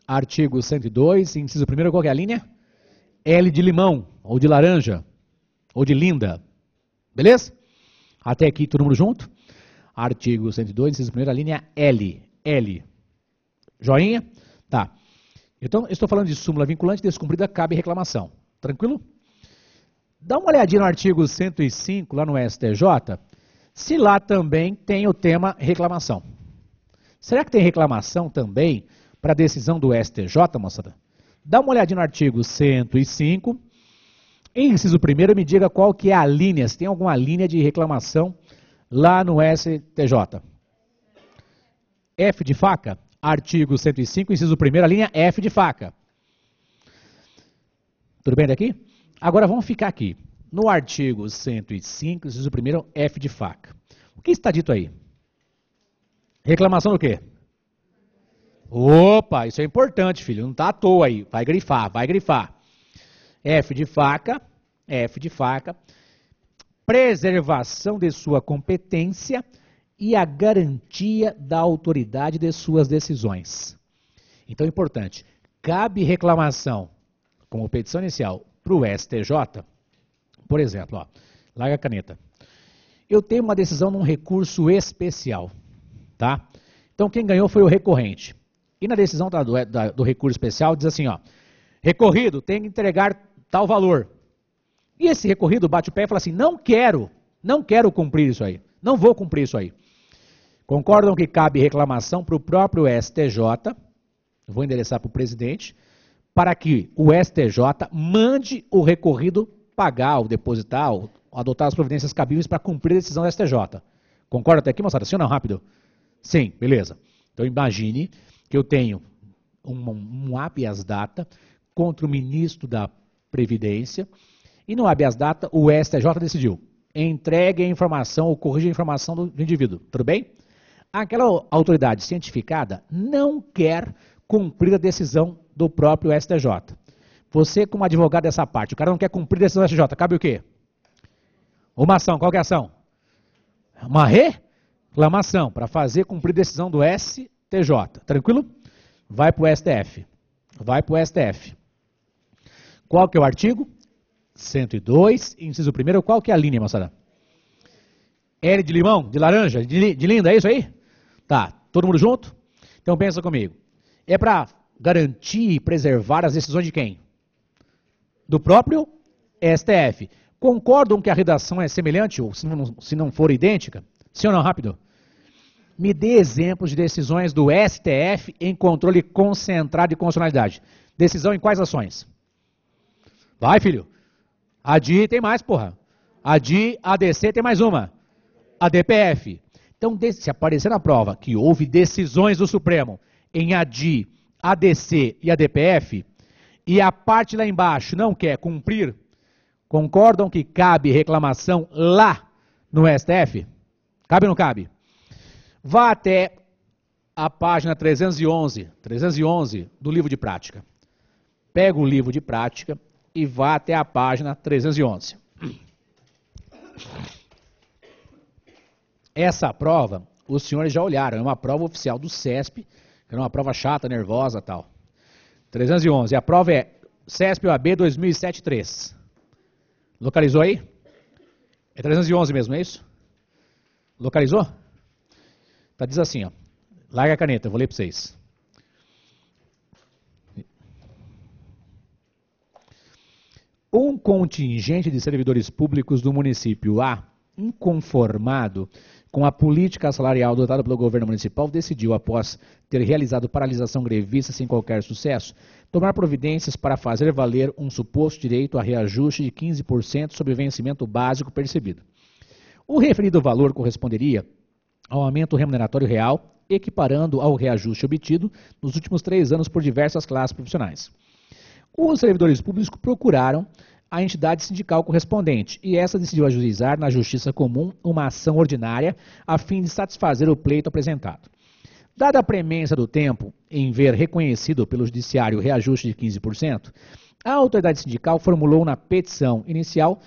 Artigo 102, inciso 1º, qual que é a linha? L de limão, ou de laranja, ou de linda. Beleza? Até aqui, todo mundo junto? Artigo 102, inciso 1º, a linha L. L. Joinha? Tá. Então, estou falando de súmula vinculante, descumprida, cabe reclamação. Tranquilo? Dá uma olhadinha no artigo 105, lá no STJ, se lá também tem o tema reclamação. Será que tem reclamação também para a decisão do STJ, moçada? Dá uma olhadinha no artigo 105, inciso 1º, me diga qual que é a linha, se tem alguma linha de reclamação lá no STJ. F de faca, artigo 105, inciso 1º, a linha F de faca. Tudo bem daqui? Agora vamos ficar aqui. No artigo 105, inciso 1º, F de faca. O que está dito aí? Reclamação do quê? Opa, isso é importante, filho. Não está à toa aí. Vai grifar, vai grifar. F de faca, preservação de sua competência e a garantia da autoridade de suas decisões. Então, é importante. Cabe reclamação, como petição inicial, para o STJ, por exemplo, ó, larga a caneta. Eu tenho uma decisão num recurso especial, tá? Então, quem ganhou foi o recorrente. E na decisão do recurso especial diz assim, ó, recorrido tem que entregar tal valor. E esse recorrido bate o pé e fala assim, não quero cumprir isso aí, não vou cumprir isso aí. Concordam que cabe reclamação para o próprio STJ, vou endereçar para o presidente, para que o STJ mande o recorrido pagar, ou depositar, ou adotar as providências cabíveis para cumprir a decisão do STJ. Concorda até aqui, moçada? Sim ou não? Rápido? Sim, beleza. Então imagine que eu tenho um habeas data contra o ministro da Previdência e no habeas data o STJ decidiu, entregue a informação ou corrija a informação do indivíduo. Tudo bem? Aquela autoridade cientificada não quer cumprir a decisão do próprio STJ. Você, como advogado dessa parte, o cara não quer cumprir a decisão do STJ, cabe o quê? Uma ação, qual que é a ação? Uma reclamação, para fazer cumprir a decisão do STJ. Tranquilo? Vai para o STF. Vai para o STF. Qual que é o artigo? 102, inciso 1º, qual que é a linha, moçada? L de limão, de laranja, de linda, é isso aí? Tá, todo mundo junto? Então pensa comigo. É para garantir e preservar as decisões de quem? Do próprio STF. Concordam que a redação é semelhante, ou se não for idêntica? Sim ou não? Rápido. Me dê exemplos de decisões do STF em controle concentrado de constitucionalidade. Decisão em quais ações? Vai, filho. ADI tem mais, porra. ADI, ADC tem mais uma. ADPF. Então, se aparecer na prova que houve decisões do Supremo em ADI, ADC e ADPF, e a parte lá embaixo não quer cumprir, concordam que cabe reclamação lá no STF? Cabe ou não cabe? Vá até a página 311 do livro de prática. Pega o livro de prática e vá até a página 311. Essa prova, os senhores já olharam, é uma prova oficial do CESP, que é uma prova chata, nervosa e tal. 311, a prova é CESP OAB 2007-3. Localizou aí? É 311 mesmo, é isso? Localizou? Tá, diz assim, ó. Larga a caneta, eu vou ler para vocês. Um contingente de servidores públicos do município A, inconformado com a política salarial adotada pelo governo municipal, decidiu, após ter realizado paralisação grevista sem qualquer sucesso, tomar providências para fazer valer um suposto direito a reajuste de 15% sobre o vencimento básico percebido. O referido valor corresponderia ao aumento remuneratório real, equiparando ao reajuste obtido nos últimos 3 anos por diversas classes profissionais. Os servidores públicos procuraram a entidade sindical correspondente e essa decidiu ajuizar na Justiça Comum uma ação ordinária a fim de satisfazer o pleito apresentado. Dada a premência do tempo em ver reconhecido pelo Judiciário o reajuste de 15%, a autoridade sindical formulou na petição inicial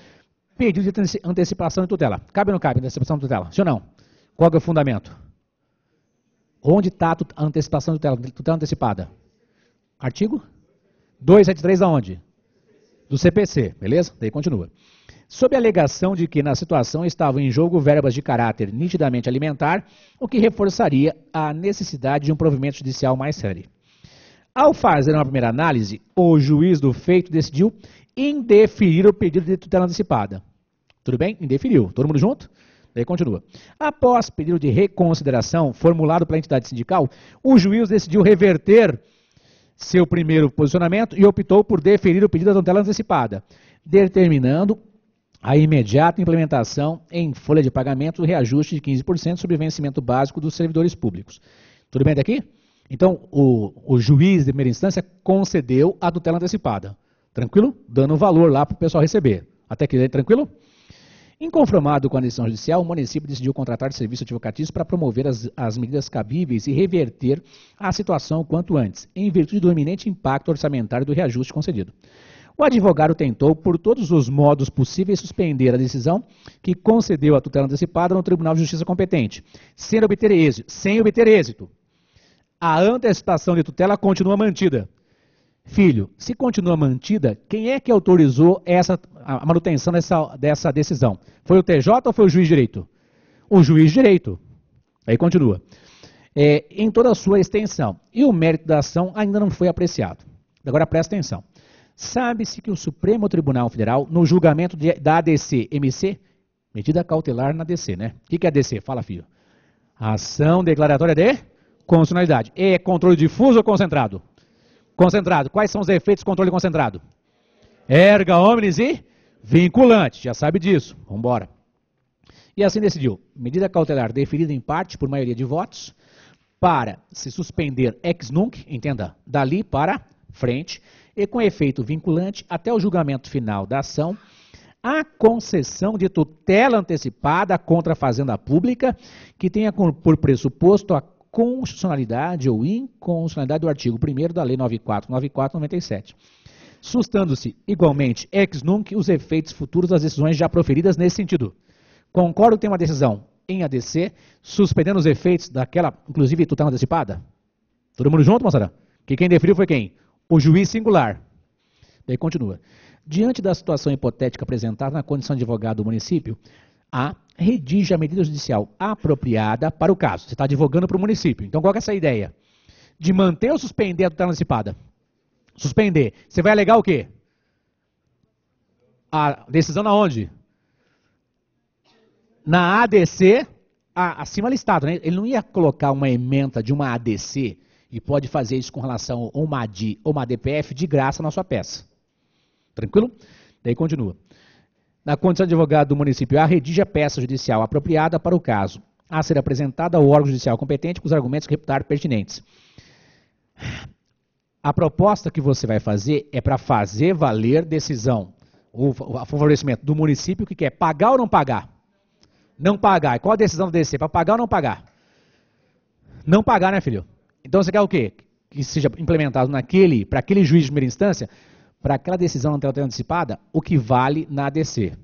pedido de antecipação de tutela. Cabe ou não cabe antecipação de tutela? Sim ou não? Qual é o fundamento? Onde está a antecipação de tutela antecipada? Artigo 273 aonde? Do CPC, beleza? Daí continua. Sob a alegação de que na situação estavam em jogo verbas de caráter nitidamente alimentar, o que reforçaria a necessidade de um provimento judicial mais sério. Ao fazer uma primeira análise, o juiz do feito decidiu indeferir o pedido de tutela antecipada. Tudo bem? Indeferiu. Todo mundo junto? Daí continua. Após pedido de reconsideração formulado pela entidade sindical, o juiz decidiu reverter seu primeiro posicionamento e optou por deferir o pedido da tutela antecipada, determinando a imediata implementação em folha de pagamento do reajuste de 15% sobre o vencimento básico dos servidores públicos. Tudo bem daqui? Então, o juiz de primeira instância concedeu a tutela antecipada. Tranquilo? Dando valor lá para o pessoal receber. Até que tranquilo? Inconformado com a decisão judicial, o município decidiu contratar serviços advocatícios para promover as medidas cabíveis e reverter a situação o quanto antes, em virtude do iminente impacto orçamentário do reajuste concedido. O advogado tentou, por todos os modos possíveis, suspender a decisão que concedeu a tutela antecipada no Tribunal de Justiça competente, sem obter êxito. A antecipação de tutela continua mantida. Filho, se continua mantida, quem é que autorizou a manutenção dessa decisão? Foi o TJ ou foi o juiz de direito? O juiz de direito. Aí continua. Em toda a sua extensão. E o mérito da ação ainda não foi apreciado. Agora presta atenção. Sabe-se que o Supremo Tribunal Federal, no julgamento da ADC-MC, medida cautelar na ADC, né? O que é ADC? Fala, filho. Ação declaratória de constitucionalidade. É controle difuso ou concentrado? Concentrado. Quais são os efeitos do controle concentrado? Erga omnes e vinculante. Já sabe disso. Vamos embora. E assim decidiu. Medida cautelar deferida em parte por maioria de votos para se suspender ex nunc, entenda, dali para frente, e com efeito vinculante até o julgamento final da ação, a concessão de tutela antecipada contra a Fazenda Pública que tenha por pressuposto a constitucionalidade ou inconstitucionalidade do artigo 1º da Lei 94/97, sustando-se igualmente ex nunc os efeitos futuros das decisões já proferidas nesse sentido. Concordo que tem uma decisão em ADC suspendendo os efeitos daquela, inclusive, tutela antecipada? Todo mundo junto, moçada? Que quem deferiu foi quem? O juiz singular. Daí continua. Diante da situação hipotética apresentada na condição de advogado do município, redige a medida judicial apropriada para o caso. Você está advogando para o município. Então, qual que é essa ideia? De manter ou suspender a tutela antecipada? Suspender. Você vai alegar o quê? A decisão na onde? Na ADC, acima listado, né? Ele não ia colocar uma ementa de uma ADC e pode fazer isso com relação a uma ADI ou uma ADPF de graça na sua peça. Tranquilo? Daí continua. Na condição de advogado do município A, redige a peça judicial apropriada para o caso a ser apresentada ao órgão judicial competente com os argumentos que reputar pertinentes. A proposta que você vai fazer é para fazer valer decisão, o favorecimento do município que quer pagar ou não pagar? Não pagar. E qual a decisão do DC? Para pagar ou não pagar? Não pagar, né, filho? Então você quer o quê? Que seja implementado para aquele juiz de primeira instância, para aquela decisão antecipada, o que vale na ADC.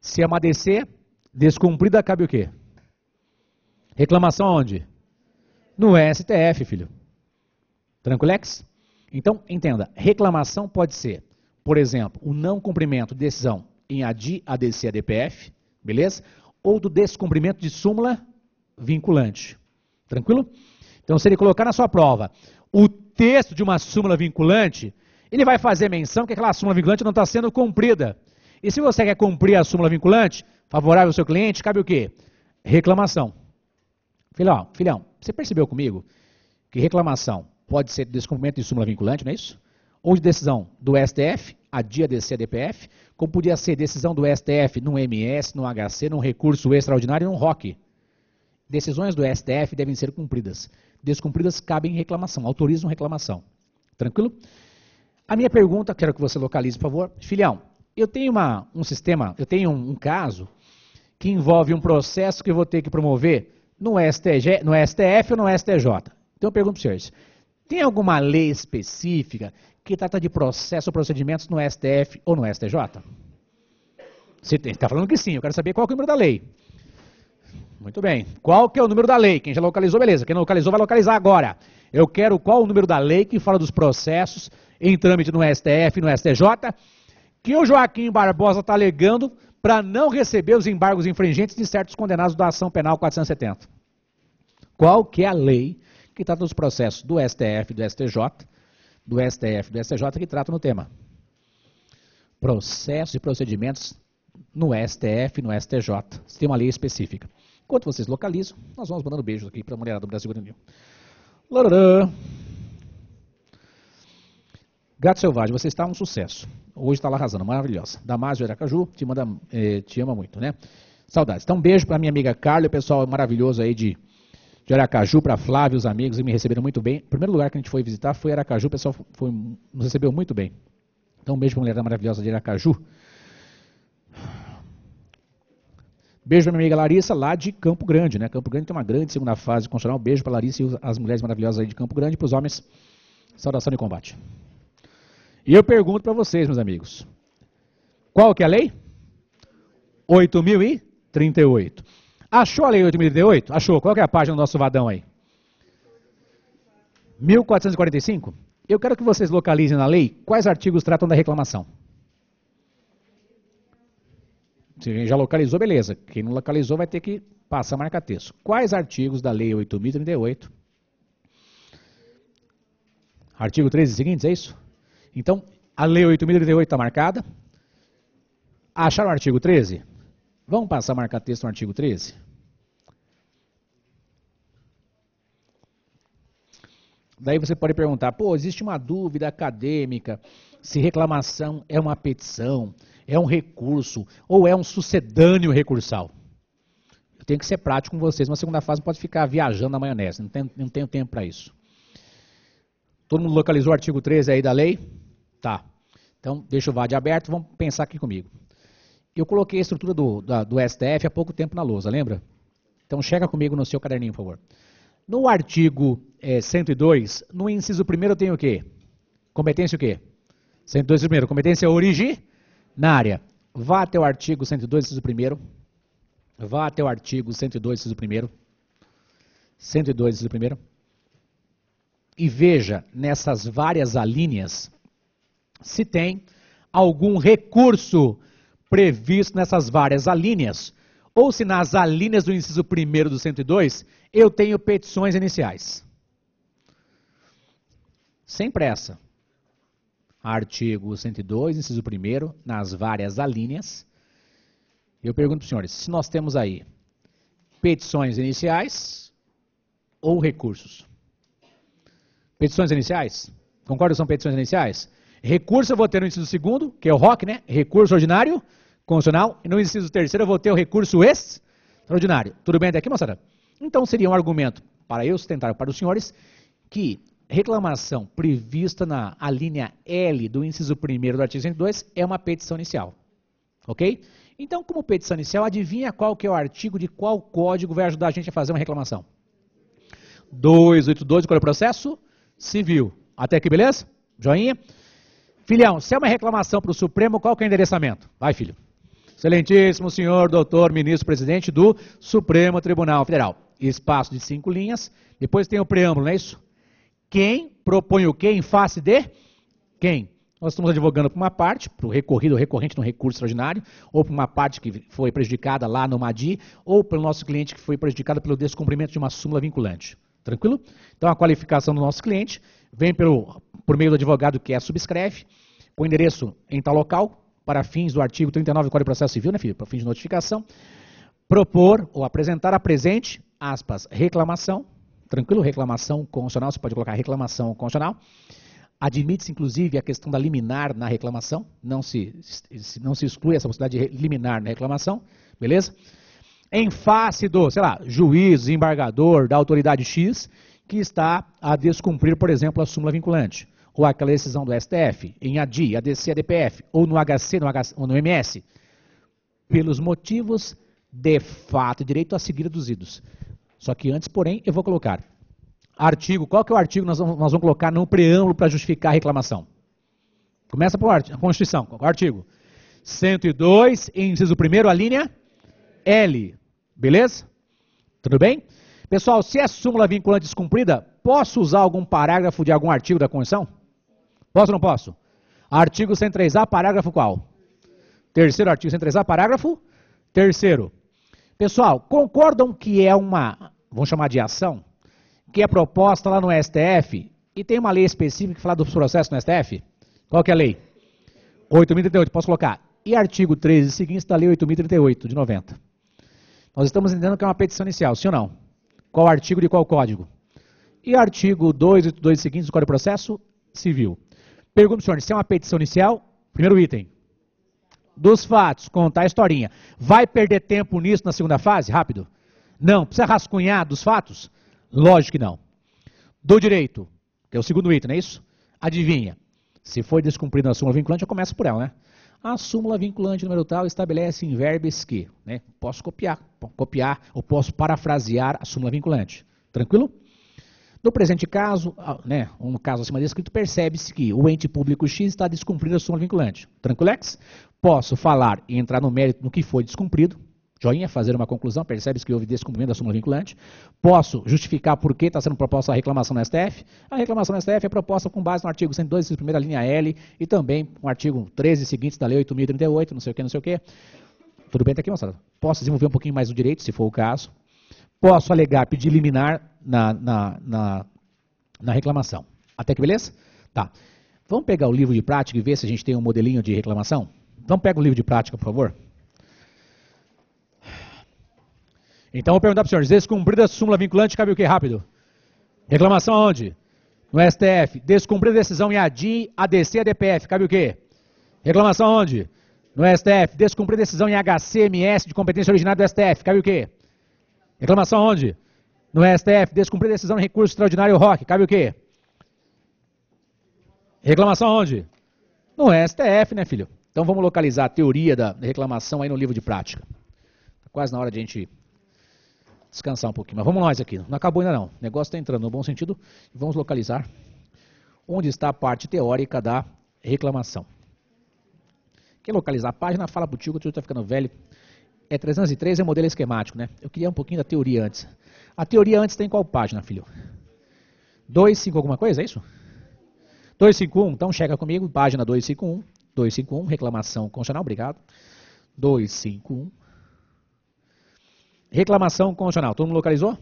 Se é uma ADC descumprida, cabe o quê? Reclamação aonde? No STF, filho. Tranquilex? Então, entenda, reclamação pode ser, por exemplo, o não cumprimento de decisão em ADI, ADC, ADPF, beleza? Ou do descumprimento de súmula vinculante. Tranquilo? Então, se ele colocar na sua prova o texto de uma súmula vinculante, ele vai fazer menção que aquela súmula vinculante não está sendo cumprida. E se você quer cumprir a súmula vinculante, favorável ao seu cliente, cabe o quê? Reclamação. Filhão, você percebeu comigo que reclamação pode ser descumprimento de súmula vinculante, não é isso? Ou de decisão do STF, ADI, ADC, ADPF, como podia ser decisão do STF num MS, num HC, num recurso extraordinário e num ROC. Decisões do STF devem ser cumpridas. Descumpridas cabem reclamação, autorizam reclamação. Tranquilo? A minha pergunta, quero que você localize, por favor. Filhão, eu tenho um caso que envolve um processo que eu vou ter que promover no STF ou no STJ. Então eu pergunto para os senhores, tem alguma lei específica que trata de processo ou procedimentos no STF ou no STJ? Você está falando que sim, eu quero saber qual é o número da lei. Muito bem. Qual que é o número da lei? Quem já localizou, beleza. Quem não localizou, vai localizar agora. Eu quero qual o número da lei que fala dos processos em trâmite no STF e no STJ, que o Joaquim Barbosa está alegando para não receber os embargos infringentes de certos condenados da ação penal 470. Qual que é a lei que trata dos processos do STF, do STJ, que trata no tema? Processos e procedimentos no STF e no STJ. Você tem uma lei específica. Enquanto vocês localizam, nós vamos mandando beijos aqui para a mulherada do Brasil Grande. Gato Selvagem, você está um sucesso. Hoje está lá arrasando, maravilhosa. Damásio Aracaju, te ama muito, né? Saudades. Então, um beijo para minha amiga Carla, o pessoal maravilhoso aí de Aracaju, para Flávio, os amigos, e me receberam muito bem. O primeiro lugar que a gente foi visitar foi Aracaju, o pessoal nos recebeu muito bem. Então, um beijo para a mulher maravilhosa de Aracaju. Beijo para minha amiga Larissa, lá de Campo Grande, né? Campo Grande tem uma grande segunda fase constitucional. Beijo para Larissa e as mulheres maravilhosas aí de Campo Grande, para os homens, saudação de combate. E eu pergunto para vocês, meus amigos, qual que é a lei? 8.038. Achou a lei 8.038? Achou. Qual que é a página do nosso vadão aí? 1445? Eu quero que vocês localizem na lei quais artigos tratam da reclamação. Se já localizou, beleza. Quem não localizou vai ter que passar a marca-texto. Quais artigos da lei 8.038? Artigo 13 e seguintes, é isso? Então, a lei 8.038 está marcada. Acharam o artigo 13? Vamos passar a marca-texto no artigo 13? Daí você pode perguntar, existe uma dúvida acadêmica se reclamação é uma petição, é um recurso ou é um sucedâneo recursal. Eu tenho que ser prático com vocês, mas a segunda fase não pode ficar viajando na maionese, não tenho tempo para isso. Todo mundo localizou o artigo 13 aí da lei? Tá. Então, deixa o VAD aberto, vamos pensar aqui comigo. Eu coloquei a estrutura do STF há pouco tempo na lousa, lembra? Então, chega comigo no seu caderninho, por favor. No artigo 102, no inciso 1º eu tenho o quê? Competência o quê? 102, primeiro, competência originária. Vá até o artigo 102, inciso 1º. Vá até o artigo 102, inciso 1º. 102, inciso 1º. E veja nessas várias alíneas se tem algum recurso previsto nessas várias alíneas, ou se nas alíneas do inciso 1º do 102 eu tenho petições iniciais. Sem pressa. Artigo 102, inciso 1º, nas várias alíneas. Eu pergunto para os senhores, se nós temos aí petições iniciais ou recursos? Petições iniciais? Concorda que são petições iniciais? Recurso eu vou ter no inciso segundo, que é o ROC, né? Recurso ordinário, constitucional. E no inciso terceiro eu vou ter o recurso extraordinário. Tudo bem até aqui, moçada? Então seria um argumento para eu sustentar para os senhores que reclamação prevista na linha L do inciso 1º do artigo 102 é uma petição inicial. Ok? Então, como petição inicial, adivinha qual que é o artigo de qual código vai ajudar a gente a fazer uma reclamação? 282 do Código de Processo Civil. Até aqui, beleza? Joinha? Filhão, se é uma reclamação para o Supremo, qual que é o endereçamento? Vai, filho. Excelentíssimo senhor doutor ministro presidente do Supremo Tribunal Federal. Espaço de 5 linhas. Depois tem o preâmbulo, não é isso? Quem propõe o quê em face de quem? Nós estamos advogando para uma parte, para o recorrido ou recorrente no recurso extraordinário, ou para uma parte que foi prejudicada lá no MADI, ou pelo nosso cliente que foi prejudicado pelo descumprimento de uma súmula vinculante. Tranquilo? Então a qualificação do nosso cliente vem por meio do advogado que subscreve, o endereço em tal local, para fins do artigo 39 do Código de Processo Civil, né, filho? Para fins de notificação, propor ou apresentar a presente, aspas, reclamação, tranquilo? Reclamação constitucional, você pode colocar reclamação constitucional. Admite-se, inclusive, a questão da liminar na reclamação, não se exclui essa possibilidade de liminar na reclamação, beleza? Em face do, sei lá, juiz, desembargador da autoridade X, que está a descumprir, por exemplo, a súmula vinculante, ou aquela decisão do STF, em ADI, ADC, ADPF, ou no HC, ou no MS, pelos motivos de fato e direito a seguir deduzidos. Só que antes, porém, eu vou colocar artigo. Qual que é o artigo que nós vamos colocar no preâmbulo para justificar a reclamação? Começa por a Constituição. Qual é o artigo? 102, inciso 1º, a linha L. Beleza? Tudo bem? Pessoal, se é súmula vinculante descumprida, posso usar algum parágrafo de algum artigo da Constituição? Posso ou não posso? Artigo 103A, parágrafo qual? Terceiro artigo 103A, parágrafo terceiro. Pessoal, concordam que é uma, vamos chamar de ação, que é proposta lá no STF, e tem uma lei específica que fala dos processos no STF? Qual que é a lei? 8.038, posso colocar. E artigo 13 seguinte da lei 8.038, de 90. Nós estamos entendendo que é uma petição inicial, sim ou não? Qual artigo de qual código? E artigo 282 seguintes do Código de Processo Civil. Pergunto, senhor, se é uma petição inicial, primeiro item. Dos fatos, contar a historinha. Vai perder tempo nisso na segunda fase? Rápido. Não. Precisa rascunhar dos fatos? Lógico que não. Do direito, que é o segundo item, não é isso? Adivinha. Se foi descumprida a súmula vinculante, eu começo por ela, né? A súmula vinculante número tal estabelece em verbis que, né? Posso copiar ou posso parafrasear a súmula vinculante. Tranquilo? No presente caso, né, um caso acima descrito, percebe-se que o ente público X está descumprindo a súmula vinculante. Tranquilex? Posso falar e entrar no mérito no que foi descumprido. Joinha, fazer uma conclusão, percebe-se que houve descumprimento da súmula vinculante. Posso justificar por que está sendo proposta a reclamação no STF. A reclamação no STF é proposta com base no artigo 102, primeira linha L, e também no artigo 13 seguintes da lei 8.038, não sei o que. Tudo bem até aqui, moçada? Posso desenvolver um pouquinho mais o direito, se for o caso. Posso alegar, pedir liminar na reclamação. Até aqui, beleza? Tá. Vamos pegar o livro de prática e ver se a gente tem um modelinho de reclamação? Vamos pegar o livro de prática, por favor. Então, vou perguntar para os senhores, descumprida a súmula vinculante, cabe o quê? Rápido. Reclamação aonde? No STF. Descumprida a decisão em ADI, ADC, ADPF, cabe o quê? Reclamação aonde? No STF. Descumprida a decisão em HCMS de competência originária do STF, cabe o quê? Reclamação aonde? No STF. Descumprida a decisão em recurso extraordinário ROC, cabe o quê? Reclamação aonde? No STF, né, filho? Então, vamos localizar a teoria da reclamação aí no livro de prática. Está quase na hora de a gente descansar um pouquinho, mas vamos nós aqui, não acabou ainda não, o negócio está entrando no bom sentido, vamos localizar onde está a parte teórica da reclamação. Quer localizar a página? Fala pro tio, que o tio está ficando velho. É 303, é modelo esquemático, né? Eu queria um pouquinho da teoria antes. A teoria antes tem qual página, filho? 251 alguma coisa, é isso? 251, então chega comigo, página 251, 251, reclamação constitucional, obrigado. 251. Reclamação constitucional. Todo mundo localizou?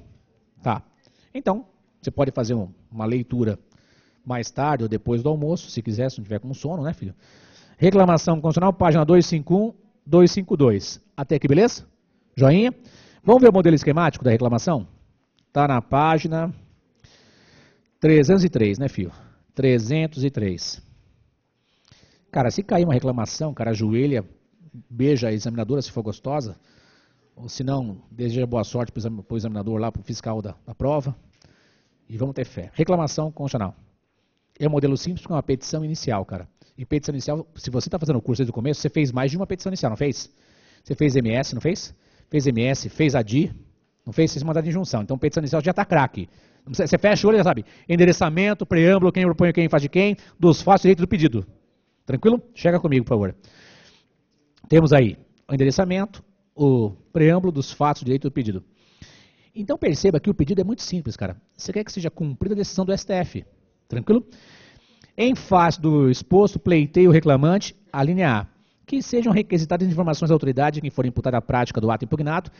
Tá. Então, você pode fazer uma leitura mais tarde ou depois do almoço, se quiser, se não tiver com sono, né, filho? Reclamação constitucional, página 251, 252. Até aqui, beleza? Joinha? Vamos ver o modelo esquemático da reclamação? Está na página 303, né, filho? 303. Cara, se cair uma reclamação, cara, ajoelha, beija a examinadora se for gostosa, ou se não, deseja boa sorte para o examinador lá, para o fiscal da prova, e vamos ter fé. Reclamação constitucional. É um modelo simples porque é uma petição inicial, cara. E petição inicial, se você está fazendo o curso desde o começo, você fez mais de uma petição inicial, não fez? Você fez MS, não fez? Fez MS, fez ADI, não fez? Fez mandado de injunção. Então, petição inicial já está craque. Você fecha o olho e já sabe. Endereçamento, preâmbulo, quem propõe quem faz de quem, dos fatos direito do pedido. Tranquilo? Chega comigo, por favor. Temos aí o endereçamento, o preâmbulo dos fatos direito do pedido. Então, perceba que o pedido é muito simples, cara. Você quer que seja cumprida a decisão do STF. Tranquilo? Em face do exposto, pleiteio o reclamante, a linha A, que sejam requisitadas informações da autoridade que for imputada à prática do ato impugnado,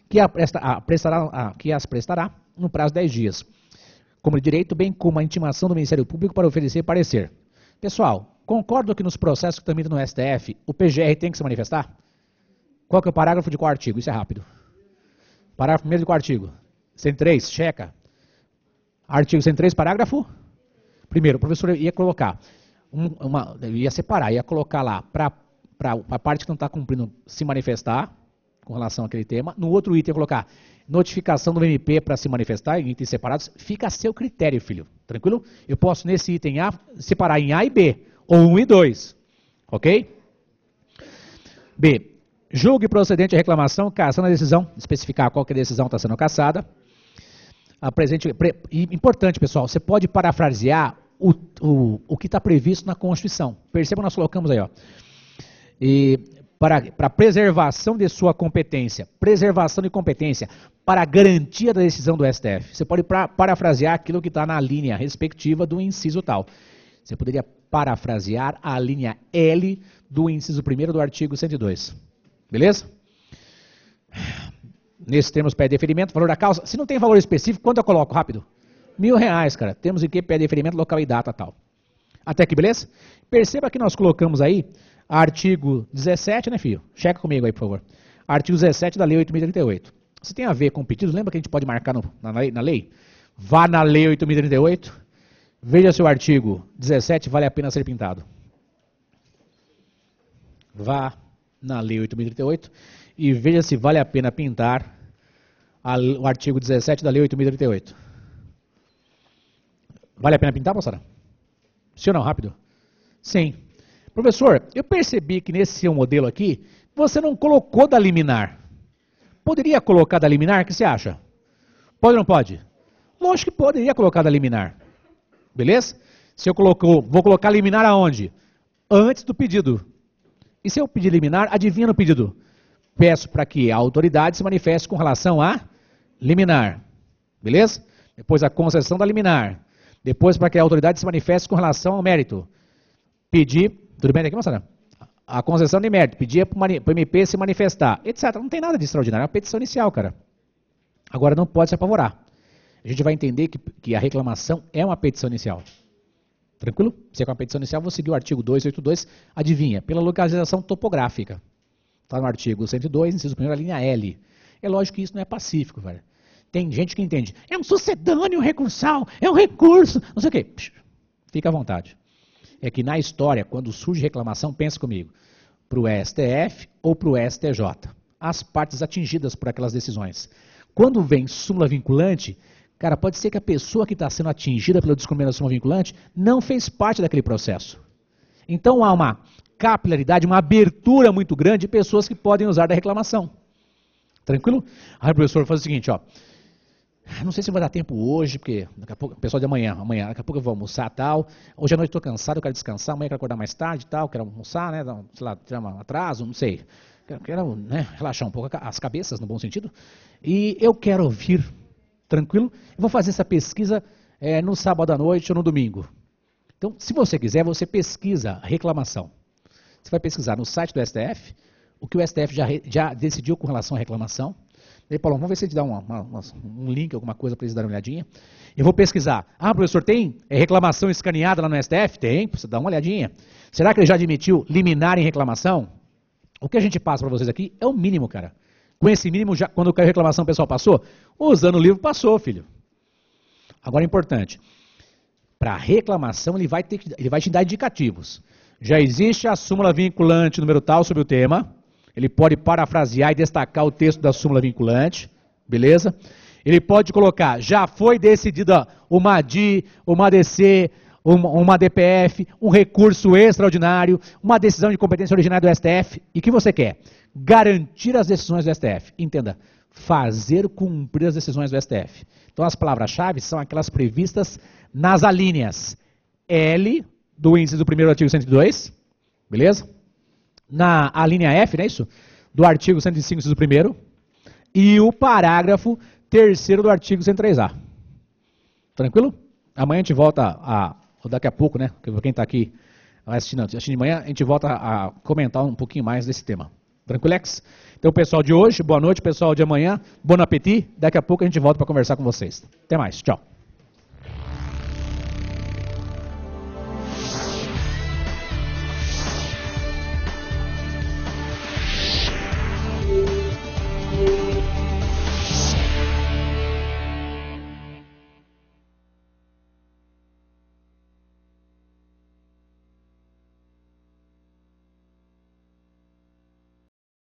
que as prestará no prazo de 10 dias, como de direito, bem como a intimação do Ministério Público para oferecer parecer. Pessoal, concordo que nos processos que tramitam no STF, o PGR tem que se manifestar? Qual que é o parágrafo de qual artigo? Isso é rápido. Parágrafo 1º de qual artigo? 103, checa. Artigo 103, parágrafo? Primeiro, o professor ia colocar, ia separar, ia colocar lá para a parte que não está cumprindo se manifestar com relação àquele tema. No outro item ia colocar notificação do MP para se manifestar em itens separados. Fica a seu critério, filho. Tranquilo? Eu posso nesse item A separar em A e B, ou 1 e 2. Ok? B. Julgue procedente a reclamação, cassando a decisão, especificar qual que a decisão está sendo cassada. Importante, pessoal, você pode parafrasear o que está previsto na Constituição. Perceba, nós colocamos aí, ó. E para preservação de sua competência, preservação de competência, para a garantia da decisão do STF. Você pode parafrasear aquilo que está na linha respectiva do inciso tal. Você poderia parafrasear a linha L do inciso 1º do artigo 102. Beleza? Nesses termos, pede deferimento, valor da causa. Se não tem valor específico, quanto eu coloco? Rápido. R$1.000, cara. Temos em que pede deferimento, local e data, tal. Até aqui, beleza? Perceba que nós colocamos aí artigo 17, né, filho? Checa comigo aí, por favor. Artigo 17 da Lei 8.038. Se tem a ver com pedidos, lembra que a gente pode marcar na lei? Vá na Lei 8.038. Veja se o artigo 17 vale a pena ser pintado. Vá na Lei 8.038 e veja se vale a pena pintar o artigo 17 da Lei 8.038. Vale a pena pintar, professora? Sim ou não? Rápido. Sim. Professor, eu percebi que nesse seu modelo aqui, você não colocou da liminar. Poderia colocar da liminar? O que você acha? Pode ou não pode? Lógico que poderia colocar da liminar. Beleza? Se eu vou colocar liminar aonde? Antes do pedido. E se eu pedir liminar, adivinha no pedido? Peço para que a autoridade se manifeste com relação a liminar. Beleza? Depois a concessão da liminar. Depois para que a autoridade se manifeste com relação ao mérito. Pedir, tudo bem aqui, moçada? A concessão de mérito, pedir para o MP se manifestar, etc. Não tem nada de extraordinário, é uma petição inicial, cara. Agora não pode se apavorar. A gente vai entender que a reclamação é uma petição inicial. Tranquilo? Se é com a petição inicial, vou seguir o artigo 282, adivinha, pela localização topográfica. Está no artigo 102, inciso 1º, a linha L. É lógico que isso não é pacífico, velho. Tem gente que entende, é um sucedâneo recursal, é um recurso, não sei o quê. Fica à vontade. É que na história, quando surge reclamação, pensa comigo, para o STF ou para o STJ. As partes atingidas por aquelas decisões. Quando vem súmula vinculante, cara, pode ser que a pessoa que está sendo atingida pelo descumprimento da súmula vinculante não fez parte daquele processo. Então há uma capilaridade, uma abertura muito grande de pessoas que podem usar da reclamação. Tranquilo? Aí o professor faz o seguinte, ó. Não sei se vai dar tempo hoje, porque daqui a pouco, o pessoal de amanhã, daqui a pouco eu vou almoçar e tal. Hoje à noite estou cansado, eu quero descansar, amanhã eu quero acordar mais tarde e tal, quero almoçar, né, sei lá, tirar um atraso, não sei. Quero né, relaxar um pouco as cabeças, no bom sentido. E eu quero ouvir, tranquilo, eu vou fazer essa pesquisa no sábado à noite ou no domingo. Então, se você quiser, você pesquisa a reclamação. Você vai pesquisar no site do STF, o que o STF já decidiu com relação à reclamação. Aí, Paulo, vamos ver se a gente dá um link, alguma coisa para eles darem uma olhadinha. Eu vou pesquisar. Ah, professor, tem reclamação escaneada lá no STF? Tem, precisa dar uma olhadinha. Será que ele já admitiu liminar em reclamação? O que a gente passa para vocês aqui é o mínimo, cara. Com esse mínimo, já, quando caiu a reclamação, o pessoal passou? Usando o livro, passou, filho. Agora é importante. Para reclamação, ele vai te dar indicativos. Já existe a súmula vinculante número tal sobre o tema. Ele pode parafrasear e destacar o texto da súmula vinculante. Beleza? Ele pode colocar, já foi decidida uma ADI, uma ADC, uma DPF, um recurso extraordinário, uma decisão de competência originária do STF. E o que você quer? Garantir as decisões do STF. Entenda, fazer cumprir as decisões do STF. Então as palavras-chave são aquelas previstas nas alíneas L do índice do primeiro artigo 102, beleza? Na alínea F, não é isso? Do artigo 105, inciso primeiro, e o parágrafo terceiro do artigo 103A. Tranquilo? Amanhã a gente volta ou daqui a pouco, né? Quem está aqui assistindo de manhã, a gente volta a comentar um pouquinho mais desse tema. Tranquilex? Então, pessoal de hoje, boa noite, pessoal de amanhã, bom apetite. Daqui a pouco a gente volta para conversar com vocês. Até mais, tchau.